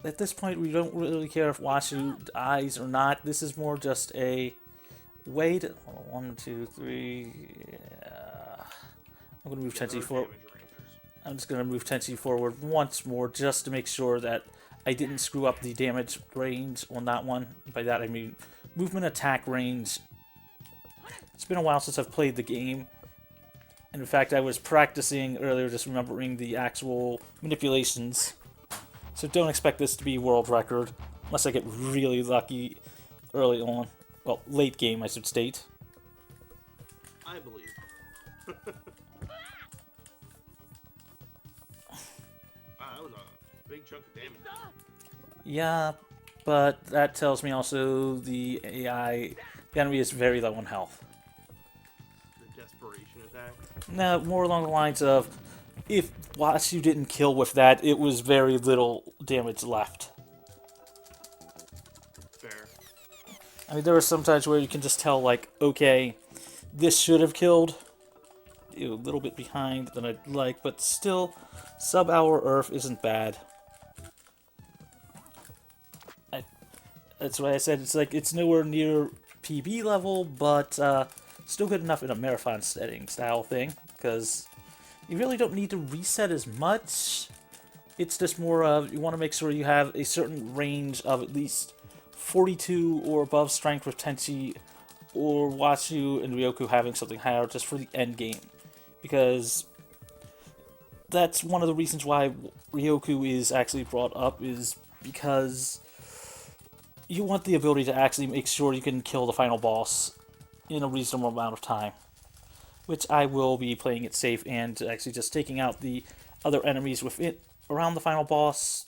At this point, we don't really care if Wasu dies or not. This is more just a way to... 1, 2, 3... Yeah. I'm going to move Tenchi forward. I'm just going to move Tenchi forward once more just to make sure that I didn't screw up the damage range on that one. By that I mean movement attack range. It's been a while since I've played the game. And in fact, I was practicing earlier, just remembering the actual manipulations. So don't expect this to be world record, unless I get really lucky early on. Well, late game, I should state. I believe. Wow, that was a big chunk of damage. Yeah, but that tells me also the AI, the enemy is very low on health. The desperation attack. No, more along the lines of, if Wasu didn't kill with that, it was very little damage left. Fair. I mean, there are some times where you can just tell, like, okay, this should have killed. A little bit behind than I'd like, but still, sub-hour Earth isn't bad. That's why I said it's like, it's nowhere near PB level, but still good enough in a marathon setting style thing, because you really don't need to reset as much. It's just more of, you want to make sure you have a certain range of at least 42 or above strength with Tenchi, or Wasu and Ryoku having something higher just for the end game. Because that's one of the reasons why Ryoku is actually brought up, is because you want the ability to actually make sure you can kill the final boss in a reasonable amount of time. Which I will be playing it safe and actually just taking out the other enemies with it around the final boss,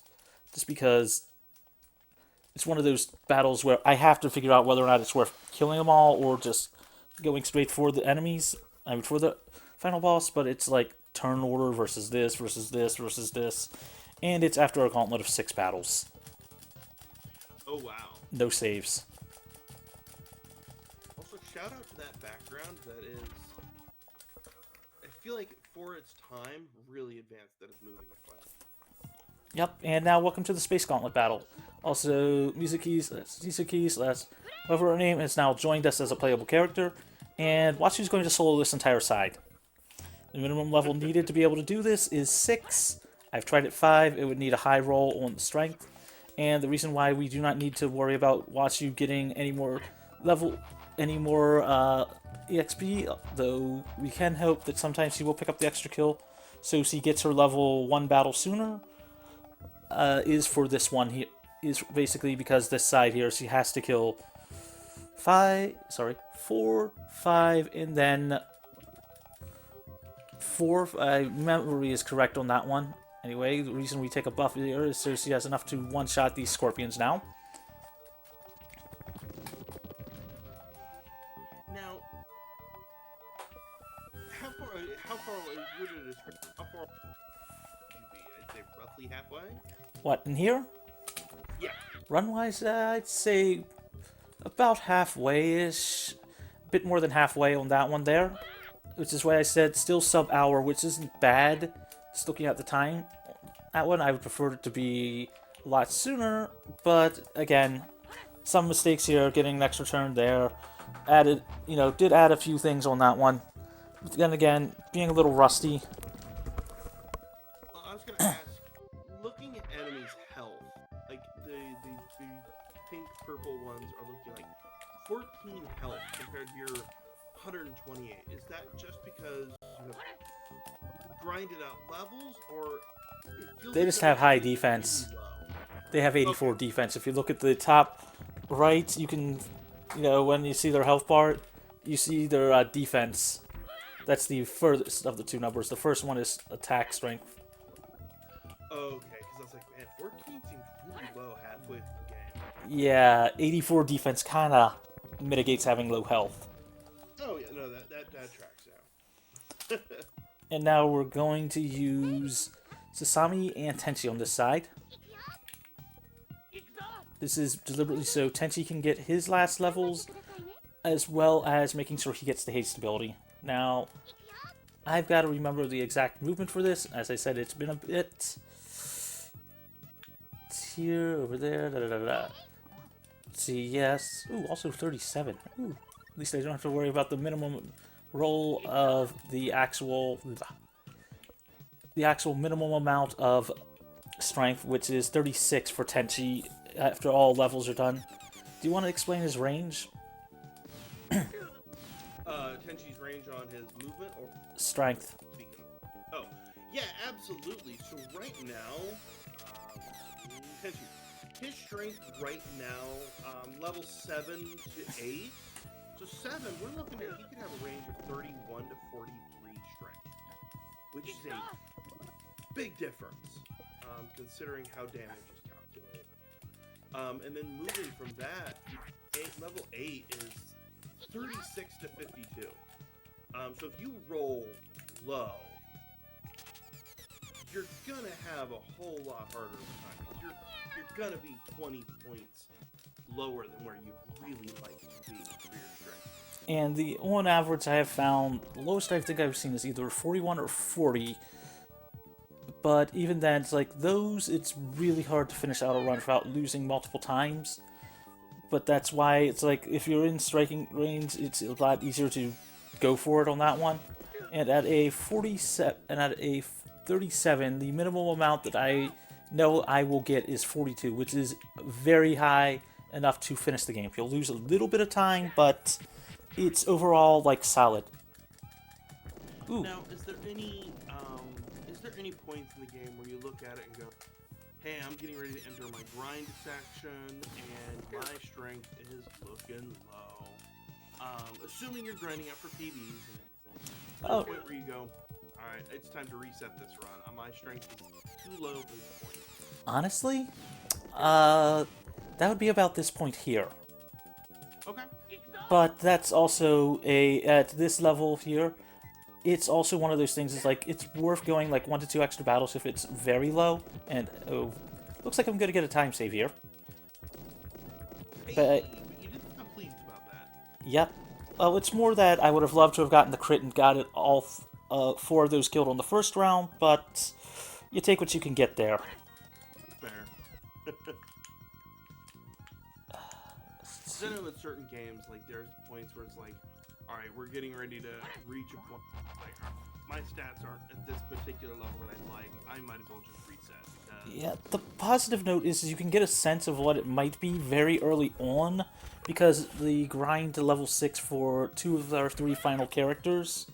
just because it's one of those battles where I have to figure out whether or not it's worth killing them all or just going straight for the enemies, I mean for the final boss, but it's like turn order versus this, versus this, versus this, and it's after a gauntlet of 6 battles. Oh wow. No saves. Also, shout out to that background that is, I feel like for its time, really advanced that is moving away. Yep, and now welcome to the Space Gauntlet battle. Also, Mizuki, whoever her name, has now joined us as a playable character, and Watsu's going to solo this entire side. The minimum level needed to be able to do this is 6. I've tried it 5. It would need a high roll on the strength. And the reason why we do not need to worry about Watsu getting any more EXP, though we can hope that sometimes she will pick up the extra kill, so she gets her level 1 battle sooner, is for this one here, is basically because this side here, she has to kill 4, 5, and then 4, memory is correct on that one. Anyway, the reason we take a buff here is so she has enough to one-shot these scorpions now. Now, how far would it how far would you be? I'd say roughly halfway? What, in here? Yeah. Run-wise, I'd say about halfway-ish. A bit more than halfway on that one there. Which is why I said still sub-hour, which isn't bad. Just looking at the time. That one, I would prefer it to be a lot sooner. But, again, some mistakes here, getting an extra turn there. Added, did add a few things on that one. But then again, being a little rusty. Well, I was gonna ask, looking at enemies' health, like the pink purple ones are looking like 14 health compared to your 128. Is that just because you have grinded out levels, or it feels They like just they're have high really defense. low? They have 84 defense. If you look at the top right, you can, when you see their health bar, you see their defense. That's the furthest of the two numbers. The first one is attack strength. Okay, because I was like, man, 14 seems really low halfway through the game. Yeah, 84 defense kind of mitigates having low health. Oh yeah, no, that tracks out. And now we're going to use Sasami and Tenchi on this side. This is deliberately so Tenchi can get his last levels, as well as making sure he gets the haste ability. Now, I've got to remember the exact movement for this. As I said, it's been a bit. It's here, over there, da da da da. Let's see, yes. Ooh, also 37. Ooh, at least I don't have to worry about the minimum roll of the actual minimum amount of strength, which is 36 for Tenchi after all levels are done. Do you want to explain his range? Tenchi's range on his movement or Strength. speaking? Oh, yeah, absolutely. So right now, Tenchi, his strength right now, level 7 to 8. So 7, we're looking at he could have a range of 31 to 43 strength, which is a big difference, considering how damage is calculated. And then moving from that, level 8 is 36 to 52. So if you roll low, you're gonna have a whole lot harder of a time. You're gonna be 20 points lower than where you really like to be for your strength. And on average, I have found the lowest I think I've seen is either 41 or 40. But even then, it's like those, it's really hard to finish out a run without losing multiple times. But that's why it's like if you're in striking range, it's a lot easier to go for it on that one. And at a 47 and at a 37, the minimum amount that I know I will get is 42, which is very high enough to finish the game. You'll lose a little bit of time, but it's overall like solid. Ooh. Now, is there any points in the game where you look at it and go, hey, I'm getting ready to enter my grind section, and my strength is looking low. Assuming you're grinding up for PBs and everything. Oh. Point where you go, alright, it's time to reset this run. My strength is too low for this point. Honestly, that would be about this point here. Okay. But that's also at this level here, it's also one of those things, it's like, it's worth going like 1 to 2 extra battles if it's very low, and, oh, looks like I'm gonna get a time save here. Hey, But, you didn't sound pleased about that. yep. Well, it's more that I would have loved to have gotten the crit and got it all 4 of those killed on the first round, but you take what you can get there. Fair. Then with certain games, like there's points where it's like, all right, we're getting ready to reach a point. Like my stats aren't at this particular level that I like. I might as well just reset. Yeah, the positive note is you can get a sense of what it might be very early on, because the grind to level 6 for 2 of our 3 final characters.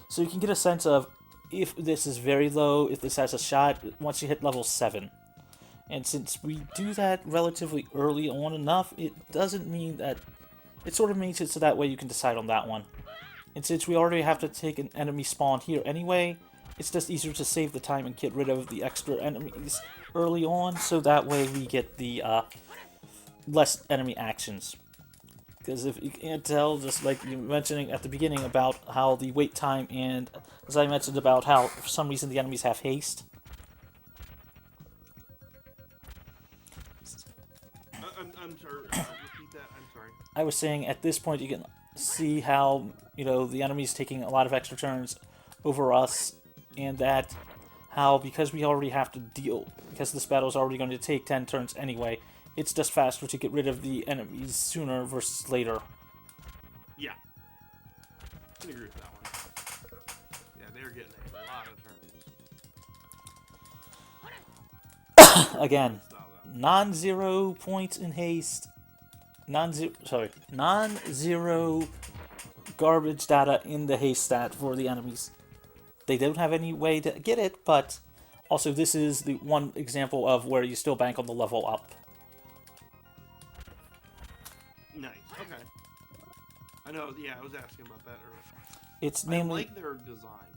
So you can get a sense of if this is very low, if this has a shot, once you hit level 7. And since we do that relatively early on enough, it doesn't mean that... It sort of makes it so that way you can decide on that one. And since we already have to take an enemy spawn here anyway, it's just easier to save the time and get rid of the extra enemies early on, so that way we get the less enemy actions. Because if you can't tell, just like you were mentioning at the beginning about how the wait time, and as I mentioned about how for some reason the enemies have haste. Repeat that. I'm sorry. I was saying at this point you can see how, the enemy's taking a lot of extra turns over us, and that how, because we already have to deal, because this battle's already going to take 10 turns anyway, it's just faster to get rid of the enemies sooner versus later. Yeah. I can agree with that one. Yeah, they're getting a lot of turns. Again, Style, though. non-zero points in haste, non-zero garbage data in the haste stat for the enemies. They don't have any way to get it, but also this is the one example of where you still bank on the level up. Nice. Okay. I know. Yeah, I was asking about that earlier. It's I namely like their design.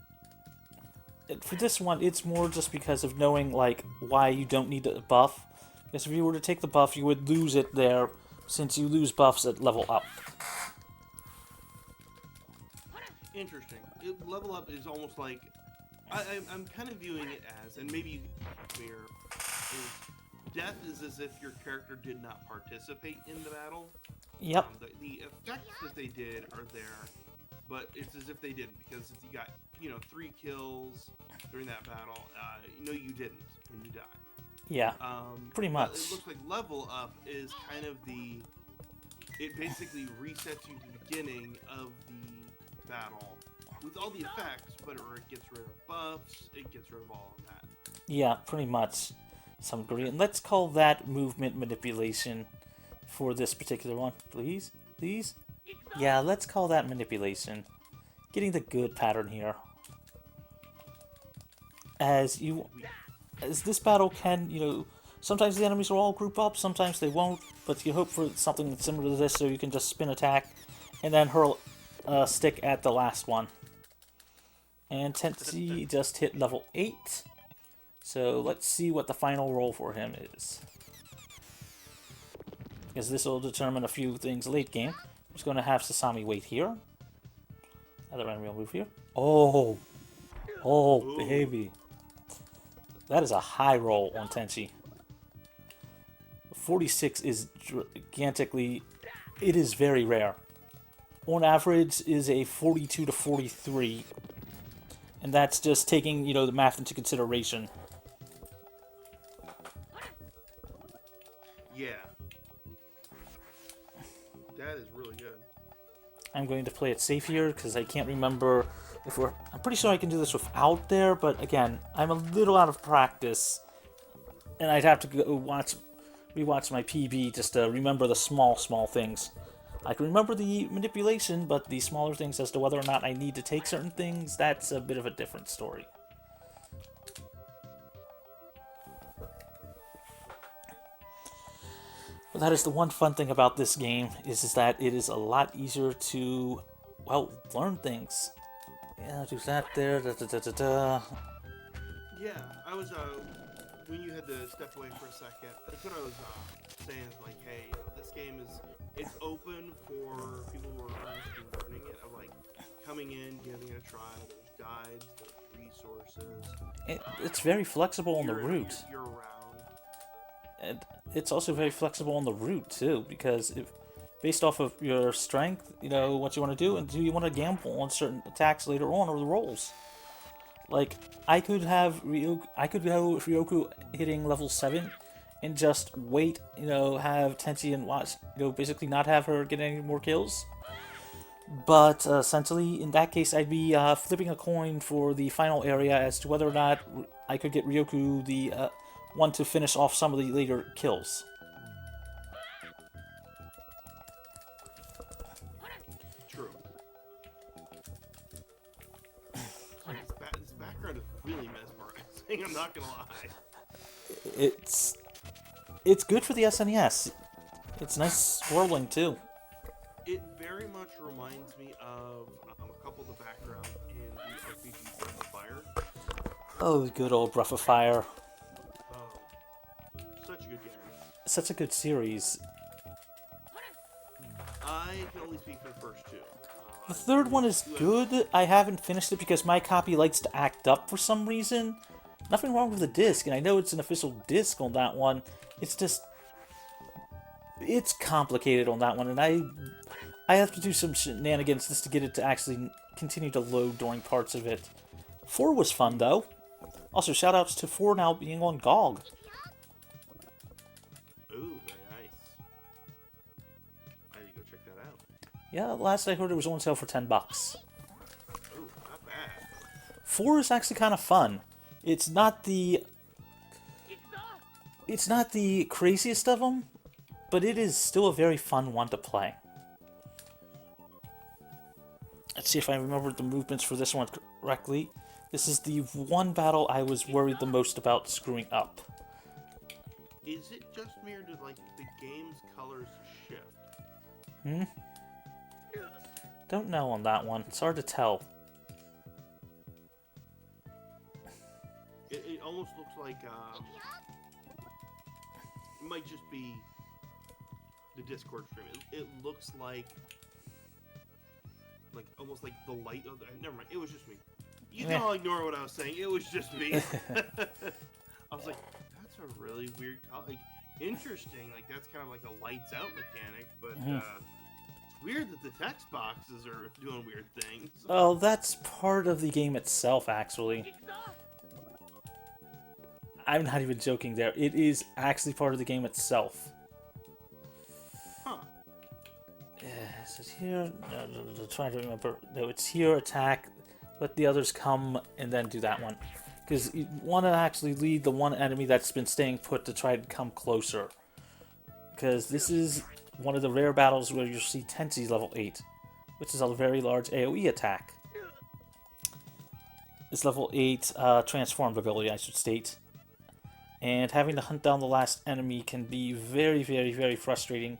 for this one, it's more just because of knowing like why you don't need a buff. Because if you were to take the buff, you would lose it there, since you lose buffs at level up. Interesting. Level up is almost like I'm kind of viewing it as, and maybe clear, is death is as if your character did not participate in the battle. Yep. The effects that they did are there, but it's as if they didn't, because if you got 3 kills during that battle, no, you didn't when you died. Yeah. Pretty much. It looks like level up is kind of it basically resets you to the beginning of the battle with all the effects, but it gets rid of buffs, it gets rid of all of that. Yeah, pretty much. Some degree. And let's call that movement manipulation for this particular one. Please? Please? Yeah, let's call that manipulation. Getting the good pattern here. As this battle can, sometimes the enemies will all group up, sometimes they won't, but you hope for something that's similar to this so you can just spin attack and then hurl a stick at the last one. And Tenchi just hit level 8. So let's see what the final roll for him is. Because this will determine a few things late game. I'm just going to have Sasami wait here. Another enemy will move here. Oh! Oh, baby. That is a high roll on Tenchi. 46 is gigantically... It is very rare. On average is a 42 to 43. And that's just taking, the math into consideration. Yeah. That is really good. I'm going to play it safe here because I can't remember if we're... I'm pretty sure I can do this without there, but again, I'm a little out of practice. And I'd have to go rewatch my PB just to remember the small things. I can remember the manipulation, but the smaller things as to whether or not I need to take certain things, that's a bit of a different story. But that is the one fun thing about this game, is that it is a lot easier to, well, learn things. Yeah, do that there, Yeah, I was, when you had to step away for a second, that's what I was saying, is like, hey, this game it's open for people who are earnestly learning it, of like, coming in, giving it a try, there's guides, there's resources. It's very flexible on the route. You're around. And it's also very flexible on the route, too, because based off of your strength, what you want to do, and do you want to gamble on certain attacks later on, or the rolls. Like, I could go with Ryoku hitting level 7, and just wait, have Tenchi and watch, basically not have her get any more kills. But, essentially, in that case, I'd be flipping a coin for the final area as to whether or not I could get Ryoku the one to finish off some of the later kills. True. This background is really mesmerizing, I'm not gonna lie. It's good for the SNES. It's nice swirling, too. It very much reminds me of a couple of the background in the RPG Breath of Fire. Oh, good old Breath of Fire. Oh, such a good game. Such a good series. I can only speak for the first two. The third one is good. I haven't finished it because my copy likes to act up for some reason. Nothing wrong with the disc, and I know it's an official disc on that one. It's just... it's complicated on that one, and I have to do some shenanigans just to get it to actually continue to load during parts of it. 4 was fun, though. Also, shoutouts to 4 now being on GOG. Ooh, very nice. I need to go check that out. Yeah, last I heard it was on sale for $10. Ooh, not bad. 4 is actually kind of fun. It's not the craziest of them, but it is still a very fun one to play. Let's see if I remember the movements for this one correctly. This is the one battle I was worried the most about screwing up. Is it just me or did like the game's colors shift? Don't know on that one. It's hard to tell. It almost looks like it might just be the Discord stream. It looks like almost like the light of the, never mind. It was just me. You can all ignore what I was saying. It was just me. I was like, that's a really weird color. Like, interesting. Like, that's kind of like a lights out mechanic, but it's weird that the text boxes are doing weird things. Oh, that's part of the game itself, actually. I'm not even joking there. It is actually part of the game itself. Huh. Is it here? No, trying to remember. No, it's here, attack, let the others come, and then do that one. Because you want to actually lead the one enemy that's been staying put to try to come closer. Because this is one of the rare battles where you'll see Tenchi's level 8, which is a very large AoE attack. It's level 8 transformed ability, I should state. And having to hunt down the last enemy can be very, very, very frustrating.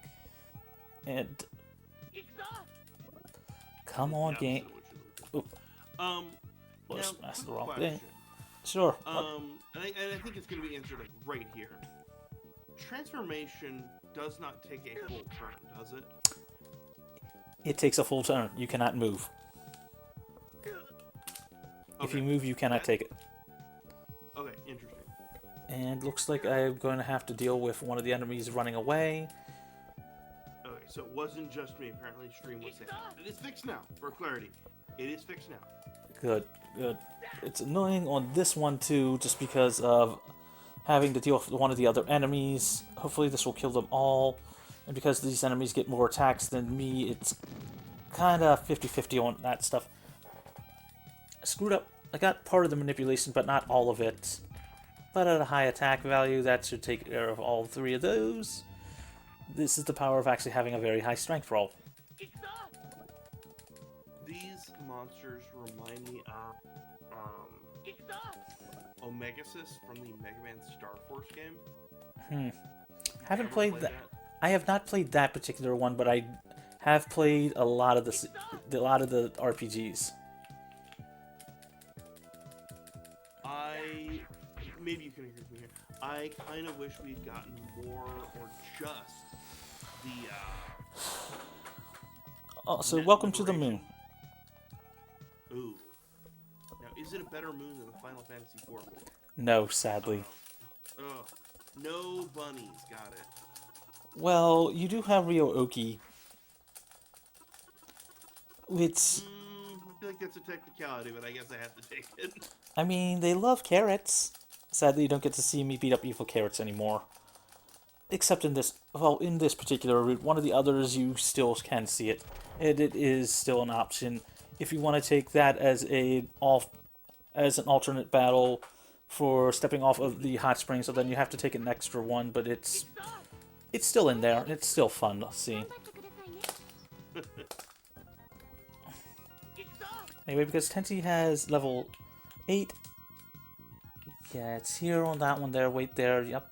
And come on, game. Oop. Let's smash the wrong thing. Sure. And I think it's going to be answered like right here. Transformation does not take a full turn, does it? It takes a full turn. You cannot move. If you move, you cannot take it. Okay, interesting. And looks like I'm going to have to deal with one of the enemies running away. Okay, so it wasn't just me. Apparently, stream was saying it is fixed now. For clarity, it is fixed now. Good, good. It's annoying on this one too, just because of having to deal with one of the other enemies. Hopefully this will kill them all. And because these enemies get more attacks than me, it's kind of 50-50 on that stuff. I screwed up. I got part of the manipulation, but not all of it. But at a high attack value, that should take care of all 3 of those. This is the power of actually having a very high strength roll. These monsters remind me of Mageius from the Mega Man Star Force game. Haven't played that. I have not played that particular one, but I have played a lot of the RPGs. Maybe you can agree with me here. I kind of wish we'd gotten more or just the So welcome to the moon. Ooh. Now, is it a better moon than the Final Fantasy IV moon? No, sadly. Oh, no bunnies. Got it. Well, you do have Ryo-Oki. It's... I feel like that's a technicality, but I guess I have to take it. I mean, they love carrots. Sadly, you don't get to see me beat up evil carrots anymore. Except in this... Well, in this particular route, one of the others, you still can see it. And it is still an option. If you want to take that as an alternate battle for stepping off of the hot spring, so then you have to take an extra one, but it's still in there. It's still fun to see. Anyway, because Tenchi has level 8. Yeah, it's here on that one there. Wait there. Yep.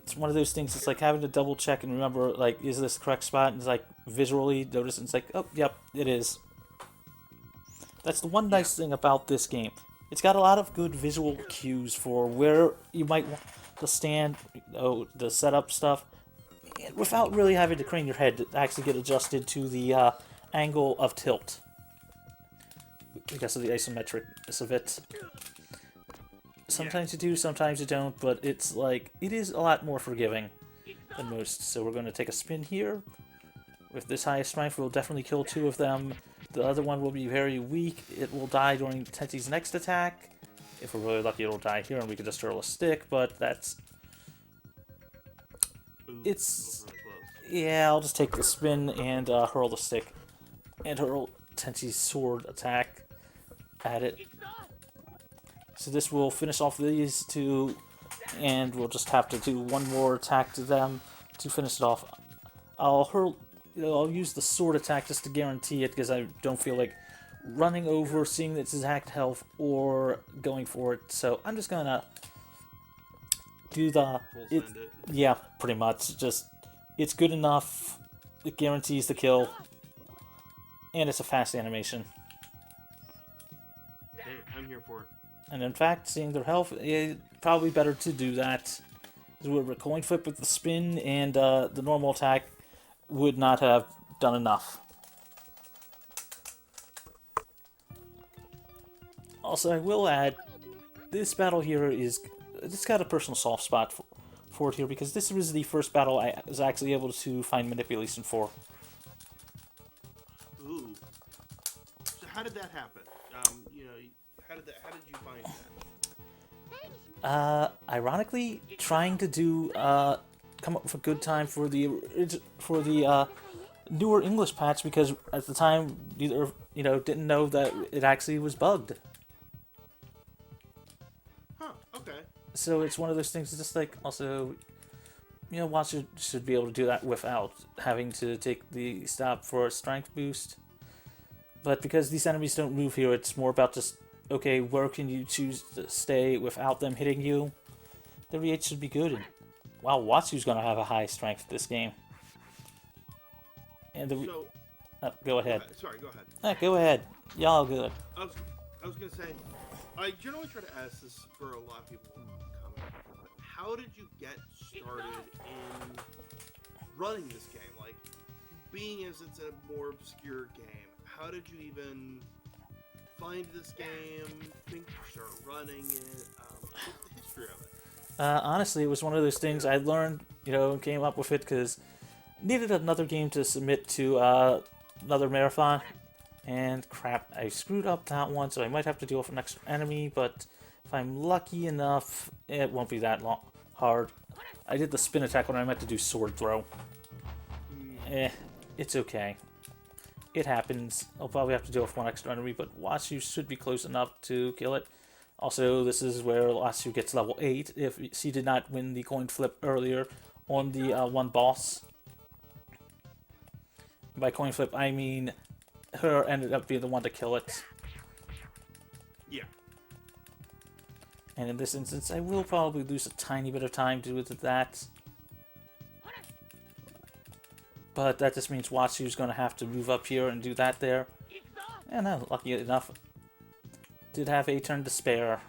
It's one of those things. It's like having to double check and remember, like, is this the correct spot? And it's like visually notice, and it's like, oh, yep, it is. That's the one nice thing about this game. It's got a lot of good visual cues for where you might want to stand, the setup stuff, without really having to crane your head to actually get adjusted to the angle of tilt. Because of the isometricness of it. Sometimes you do, sometimes you don't, but it's like, it is a lot more forgiving than most. So we're going to take a spin here. With this highest strength, we'll definitely kill 2 of them. The other one will be very weak. It will die during Tenchi's next attack. If we're really lucky, it'll die here, and we can just hurl a stick, but that's... Ooh, It's... that was really close. Yeah, I'll just take the spin and hurl the stick. And hurl Tenchi's sword attack at it. So this will finish off these 2, and we'll just have to do one more attack to them to finish it off. I'll hurl... I'll use the sword attack just to guarantee it, because I don't feel like running over, seeing its exact health, or going for it. So I'm just gonna do the... Full send it. Yeah, pretty much. Just, it's good enough. It guarantees the kill. And it's a fast animation. Hey, I'm here for it. And in fact, seeing their health, it's probably better to do that. With a coin flip with the spin and the normal attack would not have done enough. Also, I will add, this battle here is... It's got a personal soft spot for it here, because this was the first battle I was actually able to find manipulation for. Ooh. So how did that happen? You know, how did you find that? Ironically, trying to do come up with a good time for the newer English patch, because at the time neither didn't know that it actually was bugged. Huh. Okay. So it's one of those things. Just like also, Watcher should be able to do that without having to take the stop for a strength boost. But because these enemies don't move here, it's more about just, okay, where can you choose to stay without them hitting you? The REH should be good. And, wow, Watsu's going to have a high strength this game. And the... So, go ahead. sorry, go ahead. Go ahead. Y'all good. I was gonna say, I generally try to ask this for a lot of people who comment. How did you get started in running this game? Like, being as it's a more obscure game, how did you even find this game, think to start running it, what's the history of it? Honestly, it was one of those things I learned, came up with it because needed another game to submit to another marathon. And crap, I screwed up that one, so I might have to deal with an extra enemy, but if I'm lucky enough, it won't be that hard. I did the spin attack when I meant to do sword throw. It's okay. It happens. I'll probably have to deal with one extra enemy, but Wasu should be close enough to kill it. Also, this is where Wasu gets level 8 if she did not win the coin flip earlier on the one boss. By coin flip, I mean her ended up being the one to kill it. Yeah. And in this instance, I will probably lose a tiny bit of time due to that. But that just means Watsu's going to have to move up here and do that there. And lucky enough, did have a turn to spare.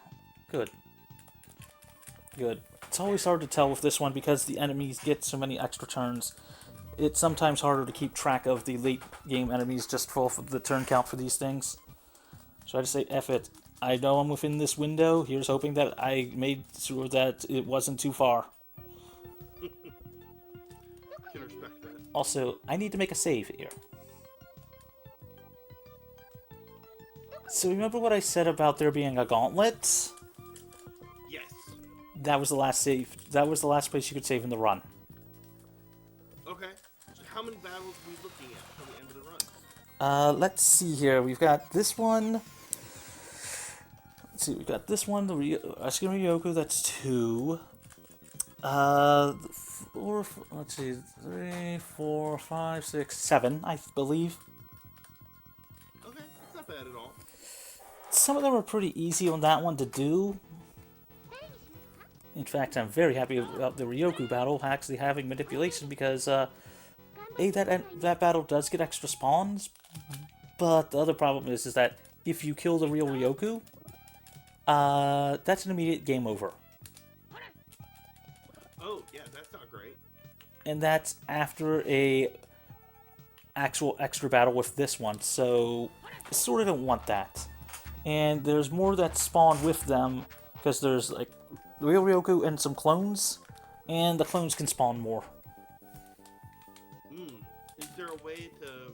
Good. Good. It's always hard to tell with this one because the enemies get so many extra turns. It's sometimes harder to keep track of the late game enemies just for the turn count for these things. So I just say, F it. I know I'm within this window. Here's hoping that I made sure that it wasn't too far. Can respect that. Also, I need to make a save here. So remember what I said about there being a gauntlet? Yes. That was the last save. That was the last place you could save in the run. Okay. So how many battles are we looking at till the end of the run? Let's see here. We've got this one. Let's see. We've got this one. The Ryoko. That's 2. Let's see. 3, 4, 5, 6, 7. I believe. Okay, that's not bad at all. Some of them are pretty easy on that one to do. In fact, I'm very happy about the Ryoku battle actually having manipulation because, that battle does get extra spawns, but the other problem is that if you kill the real Ryoku, that's an immediate game over. Oh, yeah, that's not great. And that's after a actual extra battle with this one, so I sort of don't want that. And there's more that spawn with them, because there's like the real Ryoku and some clones, and the clones can spawn more. there a way to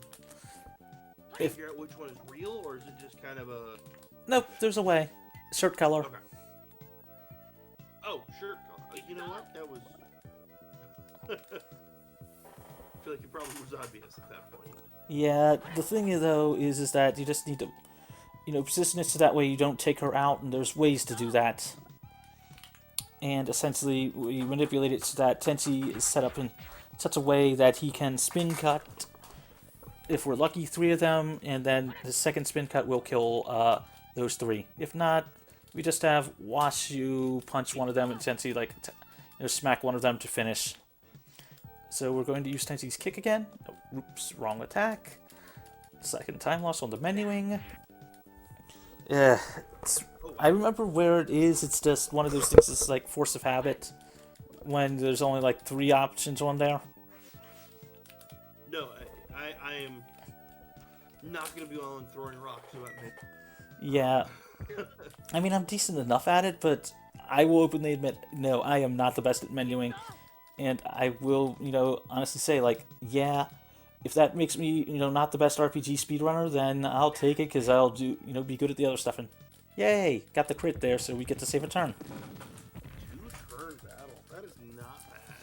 If figure out which one is real, or is it just kind of a... nope, there's a way. Shirt color. Okay. Oh, shirt color. You know what? That was... I feel like it probably was obvious at that point. Yeah, the thing is, though, is that you just need to, position it so that way you don't take her out, and there's ways to do that. And essentially, we manipulate it so that Tenchi is set up in such a way that he can spin cut, if we're lucky, 3 of them, and then the second spin cut will kill those 3. If not, we just have Washu punch one of them and Tenchi, smack one of them to finish. So we're going to use Tenchi's kick again. Oh, oops, wrong attack. Second time loss on the menuing. Yeah, I remember where it is. It's just one of those things that's like force of habit when there's only like 3 options on there. No, I am not going to be on throwing rocks about me. Yeah. I mean, I'm decent enough at it, but I will openly admit, no, I am not the best at menuing. And I will, honestly say, yeah, if that makes me, not the best RPG speedrunner, then I'll take it, because I'll do, be good at the other stuff. And yay, got the crit there, so we get to save a turn. 2-turn battle. That is not bad.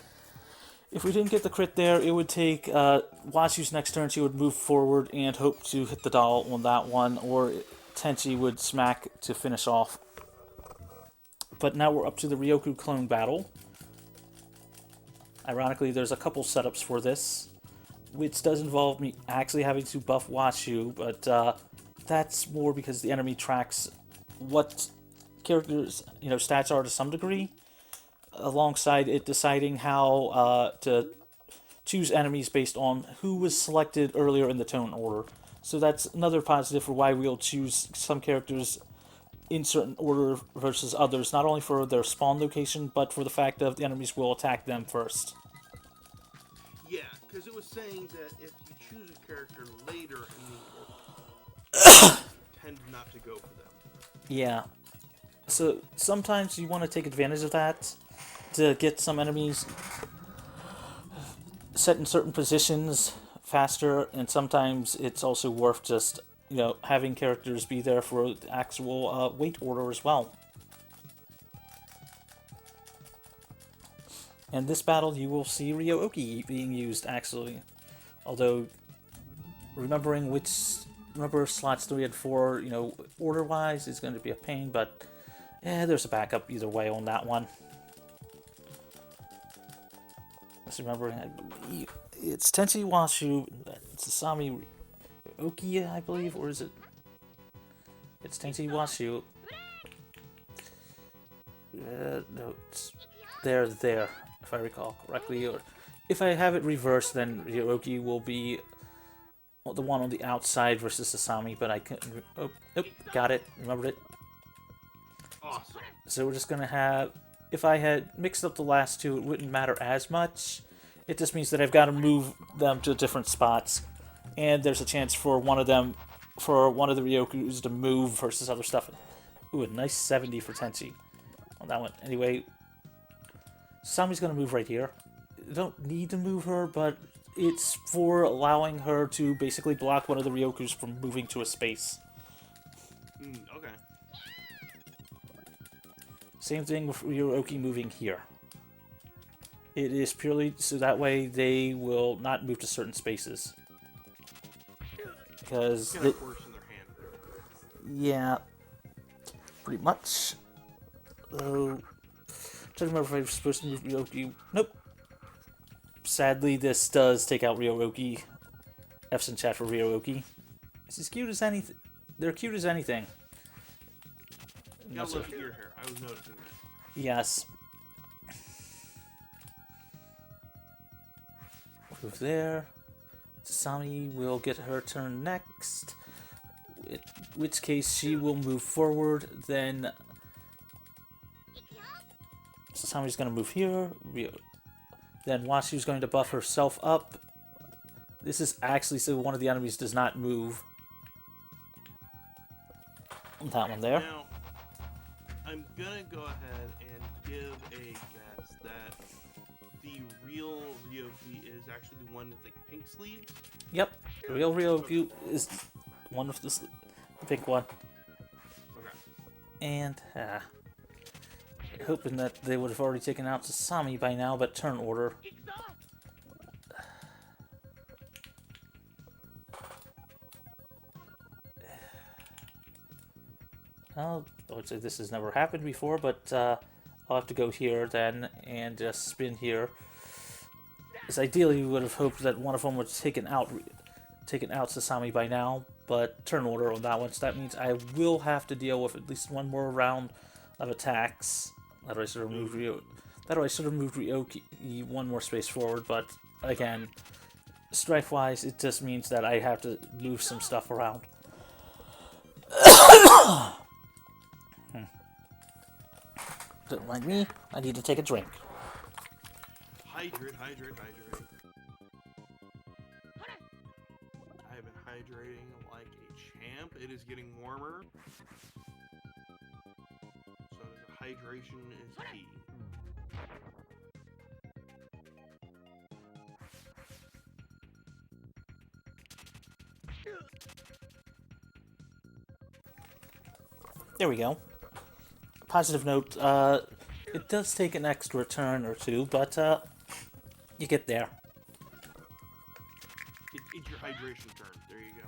If we didn't get the crit there, it would take Washu's next turn. She would move forward and hope to hit the doll on that one, or Tenchi would smack to finish off. But now we're up to the Ryoku clone battle. Ironically, there's a couple setups for this, which does involve me actually having to buff Washu, but that's more because the enemy tracks what characters' stats are to some degree, alongside it deciding how to choose enemies based on who was selected earlier in the tone order. So that's another positive for why we'll choose some characters in certain order versus others, not only for their spawn location, but for the fact that the enemies will attack them first. Yeah, because it was saying that if you choose a character later in the order, tend not to go for them. Yeah. So sometimes you want to take advantage of that to get some enemies set in certain positions faster, and sometimes it's also worth just having characters be there for the actual weight order as well. In this battle, you will see Ryo-Oki being used, actually. Although, remember slots 3 and 4, order-wise is going to be a pain, but there's a backup either way on that one. Just remembering, I believe it's Tenchi Washu, Sasami Oki, I believe, or is it? It's Tenchi Washu. No, it's there, if I recall correctly. Or if I have it reversed, then Ryo-Oki will be the one on the outside versus Sasami, but I couldn't. Oh, nope, got it, remembered it. Awesome. So we're just gonna have. If I had mixed up the last 2, it wouldn't matter as much. It just means that I've got to move them to different spots. And there's a chance for one of the Ryokus to move versus other stuff. Ooh, a nice 70 for Tenchi on that one. Anyway, Sami's going to move right here. You don't need to move her, but it's for allowing her to basically block one of the Ryokus from moving to a space. Okay. Same thing with Ryo-Oki moving here. It is purely so that way they will not move to certain spaces. Because Kind of forcing their hand there. yeah, pretty much. Trying to remember if I was supposed to move Ryo-Oki. Nope. Sadly, this does take out Ryo-Oki. F's in chat for Ryo-Oki. It's as cute as anything. They're cute as anything. Gotta love your hair. I was noticing that. Yes. Move there. Sasami will get her turn next. In which case she will move forward. Then Sasami's going to move here. Then Washu's going to buff herself up. This is actually so one of the enemies does not move. That one there. Now, I'm gonna go ahead and give a guess that the real Ryoki is actually the one with like pink sleeves. Yep, the real Ryoku is one with the pink one. Okay. And, hoping that they would have already taken out Sasami by now, but turn order. Well, I would say this has never happened before, but I'll have to go here then and just spin here. Because ideally, we would have hoped that one of them would have taken out Sasami by now, but turn order on that one, so that means I will have to deal with at least one more round of attacks. That way I should have moved Ryoki one more space forward, but again, strife-wise, it just means that I have to move some stuff around. Don't mind me, I need to take a drink. Hydrate. I've been hydrating like a champ. It is getting warmer. So hydration is key. There we go. Positive note, it does take an extra turn or two, but you get there. It's your hydration turn. There you go.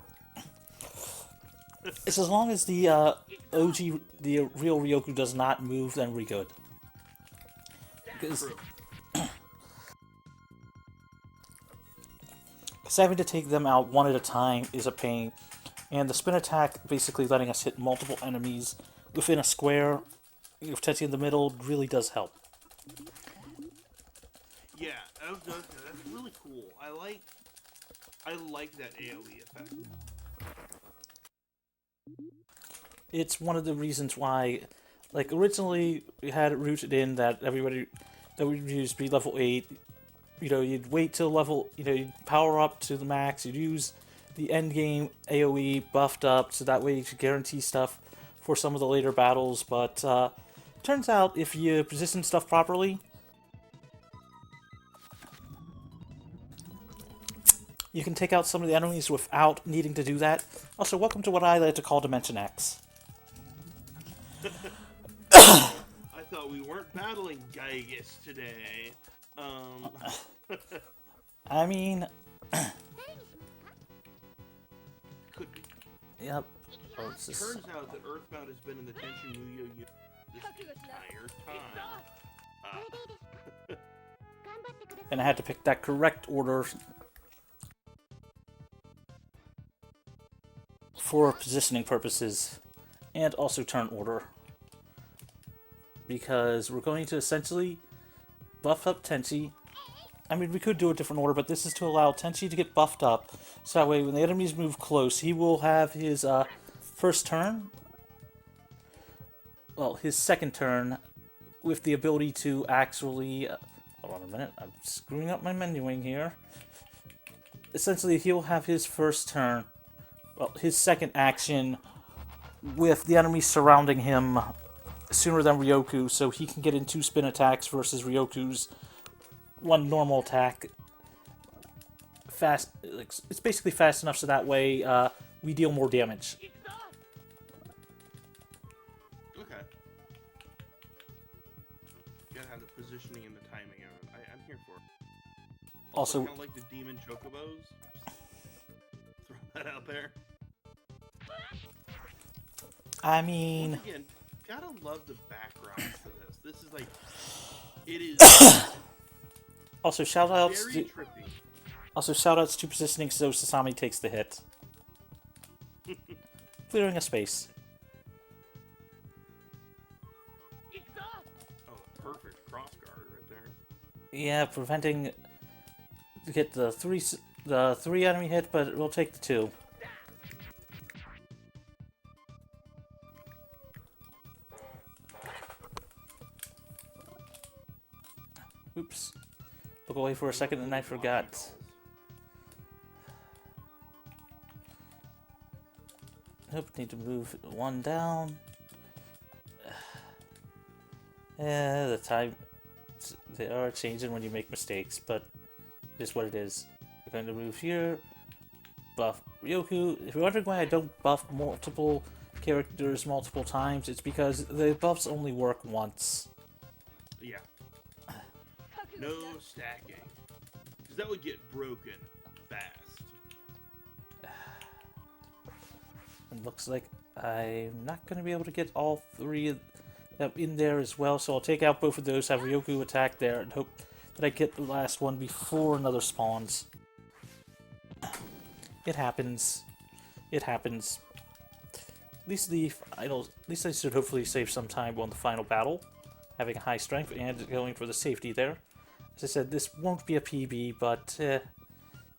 It's as long as the the real Ryoku does not move, then we're good. Because having to take them out one at a time is a pain, and the spin attack basically letting us hit multiple enemies within a square with Tenchi in the middle really does help. Yeah, that's really cool. I like that AoE effect. It's one of the reasons why, like, originally we had it rooted in that everybody that would use speed level 8, you know, you'd wait till level, you know, you'd power up to the max, you'd use the end game AoE buffed up so that way you could guarantee stuff for some of the later battles, but turns out if you position stuff properly, you can take out some of the enemies without needing to do that. Also, welcome to what I like to call Dimension X. I thought we weren't battling Mageius today. I mean, Could be. yep. Oh, it's just... Turns out that Earthbound has been in the Tenchi Muyo this entire time. And I had to pick that correct order for positioning purposes, and also turn order. Because we're going to essentially buff up Tenchi. I mean, we could do a different order, but this is to allow Tenchi to get buffed up, so that way when the enemies move close, he will have his first turn, well, his second turn, with the ability to actually, hold on a minute, I'm screwing up my menuing here. Essentially, he'll have his first turn, well, his second action, with the enemies surrounding him sooner than Ryoku, so he can get in 2 spin attacks versus Ryoku's 1 normal attack. Fast, it's basically fast enough so that way we deal more damage. Okay. You gotta have the positioning and the timing of it. I'm here for it. Also, kind of like the demon chocobos. Throw that out there. I mean, Once again, gotta love the background for this. This is like, it is also shoutouts very to trippy. positioning so Sasami takes the hit, clearing a space. Oh, perfect cross guard right there. Yeah, preventing to get the three enemy hit, but it will take the 2. Oops. Look away for a second and I forgot. Nope, need to move 1 down. The They are changing when you make mistakes, but it is what it is. We're going to move here. Buff Ryoku. If you're wondering why I don't buff multiple characters multiple times, it's because the buffs only work once. Yeah. No stacking. Because that would get broken fast. It looks like I'm not going to be able to get all three of them in there as well, so I'll take out both of those, have Ryoku attack there, and hope that I get the last one before another spawns. It happens. It happens. At least I should hopefully save some time on the final battle, having a high strength and going for the safety there. As I said, this won't be a PB, but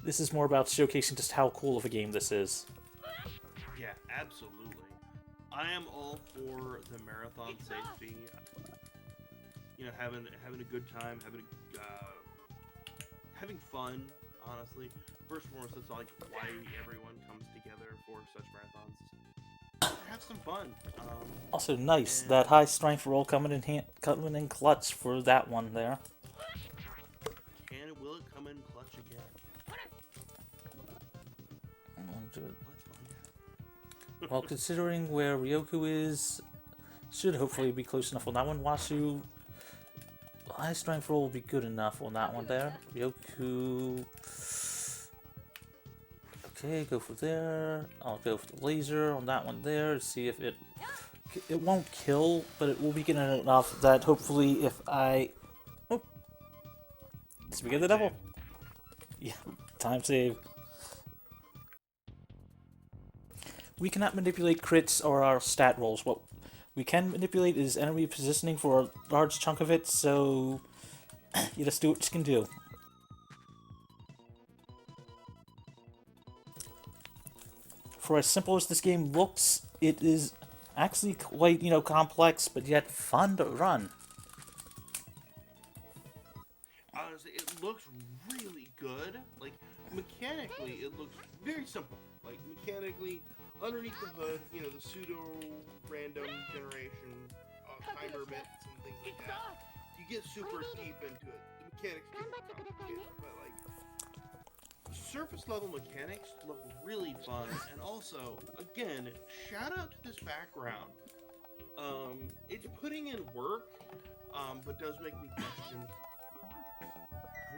this is more about showcasing just how cool of a game this is. Yeah, absolutely. I am all for the marathon safety. You know, having a good time, having fun. Honestly, first and foremost, that's like why everyone comes together for such marathons. Have some fun. Also, nice that high strength roll coming in clutch for that one there. And will it come in clutch again? Let's find out. Well, considering where Ryoku is, should hopefully be close enough on that one. Wasu, high strength roll will be good enough on that one there. Ryoku. Okay, go for there. I'll go for the laser on that one there. See if it won't kill, but it will be good enough that hopefully if I... Oh! Speak of the devil. Yeah, time save. We cannot manipulate crits or our stat rolls. What we can manipulate is enemy positioning for a large chunk of it, so you just do what you can do. For as simple as this game looks, it is actually quite, complex, but yet fun to run. Honestly, it looks really good. Like, mechanically, it looks very simple. Like, mechanically, underneath the hood, the pseudo-random generation timer bits and things like that. You get super deep into it. The mechanics get complicated, but, surface level mechanics look really fun, and also, again, shout out to this background. It's putting in work, but does make me question. I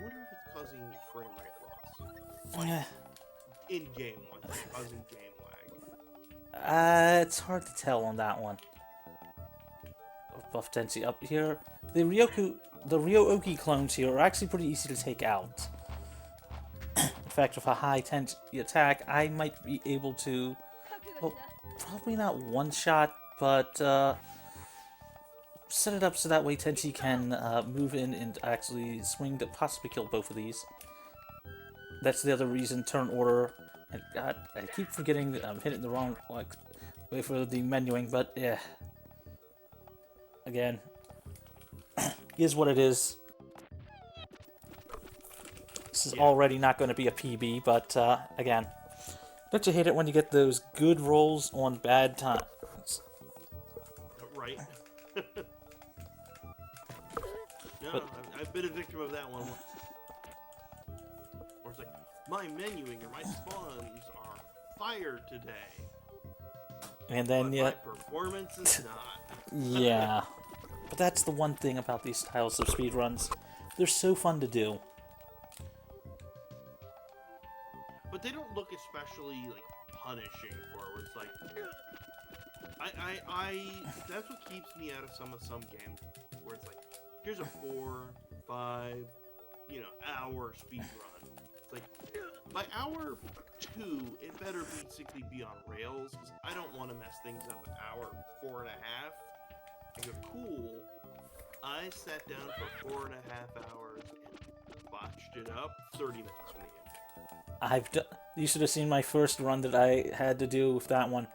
wonder if it's causing frame rate loss. In-game one, causing game lag. It's hard to tell on that one. Buff Tenchi up here. The Ryoki clones here are actually pretty easy to take out. In fact, with a high Tenchi attack, I might be able to, well, probably not one shot, but set it up so that way Tenchi can move in and actually swing to possibly kill both of these. That's the other reason, turn order. And God, I keep forgetting that I'm hitting the wrong way for the menuing, but yeah. Again, is what it is. This is already not going to be a PB, but again, don't you hate it when you get those good rolls on bad times? Right. No, I've been a victim of that one. Where it's like, my menuing or my spawns are fire today. And then, but my performance is not. Yeah. But that's the one thing about these styles of speedruns. They're so fun to do. But they don't look especially, punishing for it, where it's like... That's what keeps me out of some games, where it's like, here's a 4, 5, hour speed run. It's like, by hour 2, it better basically be on rails, because I don't want to mess things up at hour 4.5. And go, cool, I sat down for 4.5 hours and botched it up 30 minutes from the end. You should have seen my first run that I had to do with that one.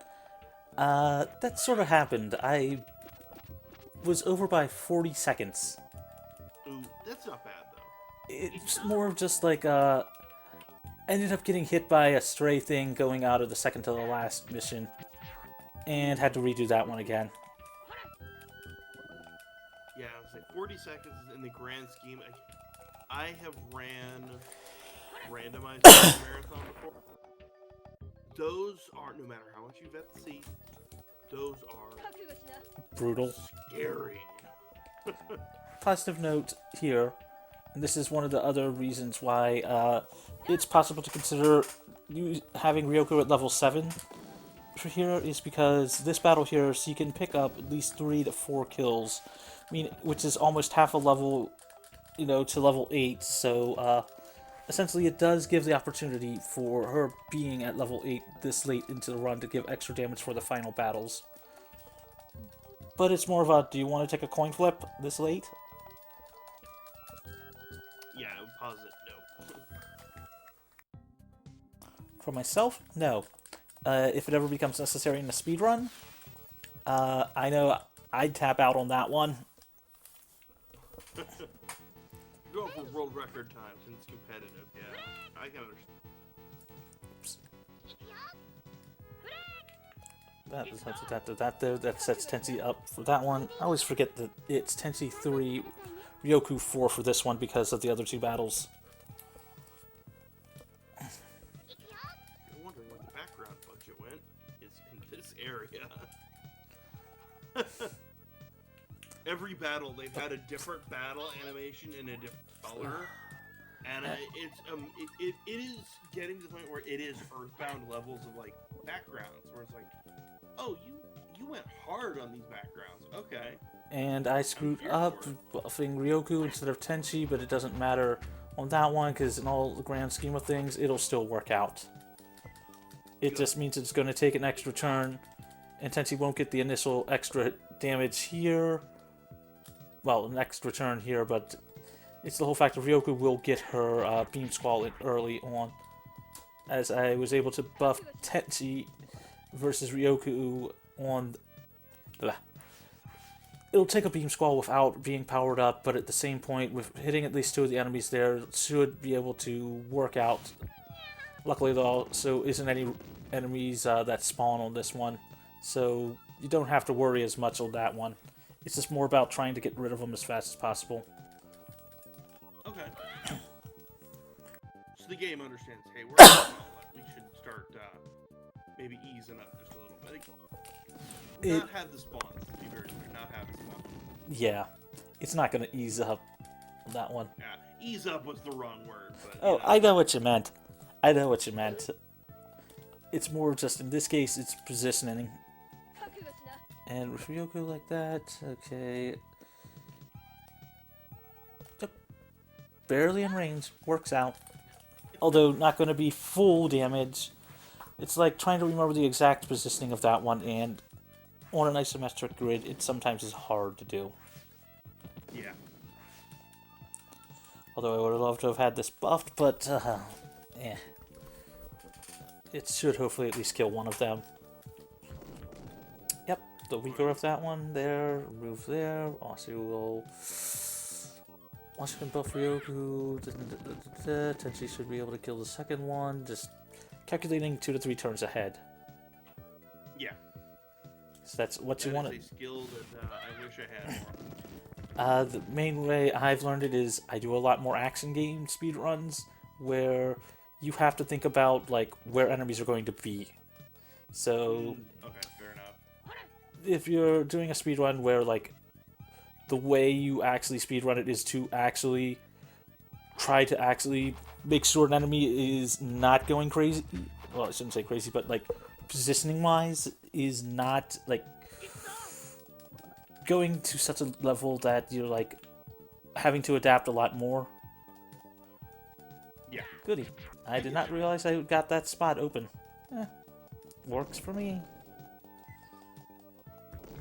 That sort of happened. I was over by 40 seconds. Ooh, that's not bad, though. It's more of just ended up getting hit by a stray thing going out of the second to the last mission. And had to redo that one again. Yeah, I was like, 40 seconds in the grand scheme. I have ran randomized marathon before. Those are, no matter how much you vet the seat, those are brutal. Scary. Positive note here, and this is one of the other reasons why it's possible to consider having Ryoko at level 7 for here, is because this battle here, so you can pick up at least 3 to 4 kills, which is almost half a level, to level 8, so essentially it does give the opportunity for her being at level 8 this late into the run to give extra damage for the final battles. But it's more of a, do you want to take a coin flip this late? Yeah, I would posit no. For myself, no. If it ever becomes necessary in a speedrun, I know I'd tap out on that one. Go for world record time since it's competitive, yeah. I can understand. That sets Tenchi up for that one. I always forget that it's Tenchi 3, Ryoku 4 for this one because of the other 2 battles. I'm wondering where the background budget went. It's in this area. Every battle, they've had a different battle animation in a different color. And it is getting to the point where it is Earthbound levels of, like, backgrounds. Where it's like, oh, you went hard on these backgrounds. Okay. And I screwed up buffing Ryoku instead of Tenchi, but it doesn't matter on that one because in all the grand scheme of things, it'll still work out. It just means it's going to take an extra turn, and Tenchi won't get the initial extra damage here. Well, an extra turn here, but it's the whole fact that Ryoku will get her Beam Squall early on, as I was able to buff Tenchi versus Ryoku on the... It'll take a Beam Squall without being powered up, but at the same point, with hitting at least 2 of the enemies there, should be able to work out. Luckily, there also isn't any enemies that spawn on this one, so you don't have to worry as much on that one. It's just more about trying to get rid of them as fast as possible. Okay. So the game understands, hey, we're at the we should start maybe easing up just a little bit. Not have the spawns, to be very clear. Not have the spawns. Yeah. It's not going to ease up on that one. Yeah, ease up was the wrong word. But, oh, I know what you meant. I know what you meant. It's more just, in this case, it's positioning. And with Ryoku like that, okay. Yep. Barely in range, works out. Although not going to be full damage. It's like trying to remember the exact positioning of that one, and on an isometric grid, it sometimes is hard to do. Yeah. Although I would have loved to have had this buffed, but, yeah. It should hopefully at least kill one of them. Yep, the weaker of that one there, move there. Also will... Once you can buff Ryoku, Tenchi should be able to kill the second one, just calculating 2 to 3 turns ahead. Yeah. So that's what you want to... That is a skill that I wish I had more. The main way I've learned it is I do a lot more action game speedruns where you have to think about like where enemies are going to be. So okay, fair enough. If you're doing a speedrun where like the way you actually speedrun it is to actually try to actually make sure an enemy is not going crazy. Well, I shouldn't say crazy, but like positioning wise is not like going to such a level that you're like having to adapt a lot more. Yeah. Goody. I did not realize I got that spot open. Works for me.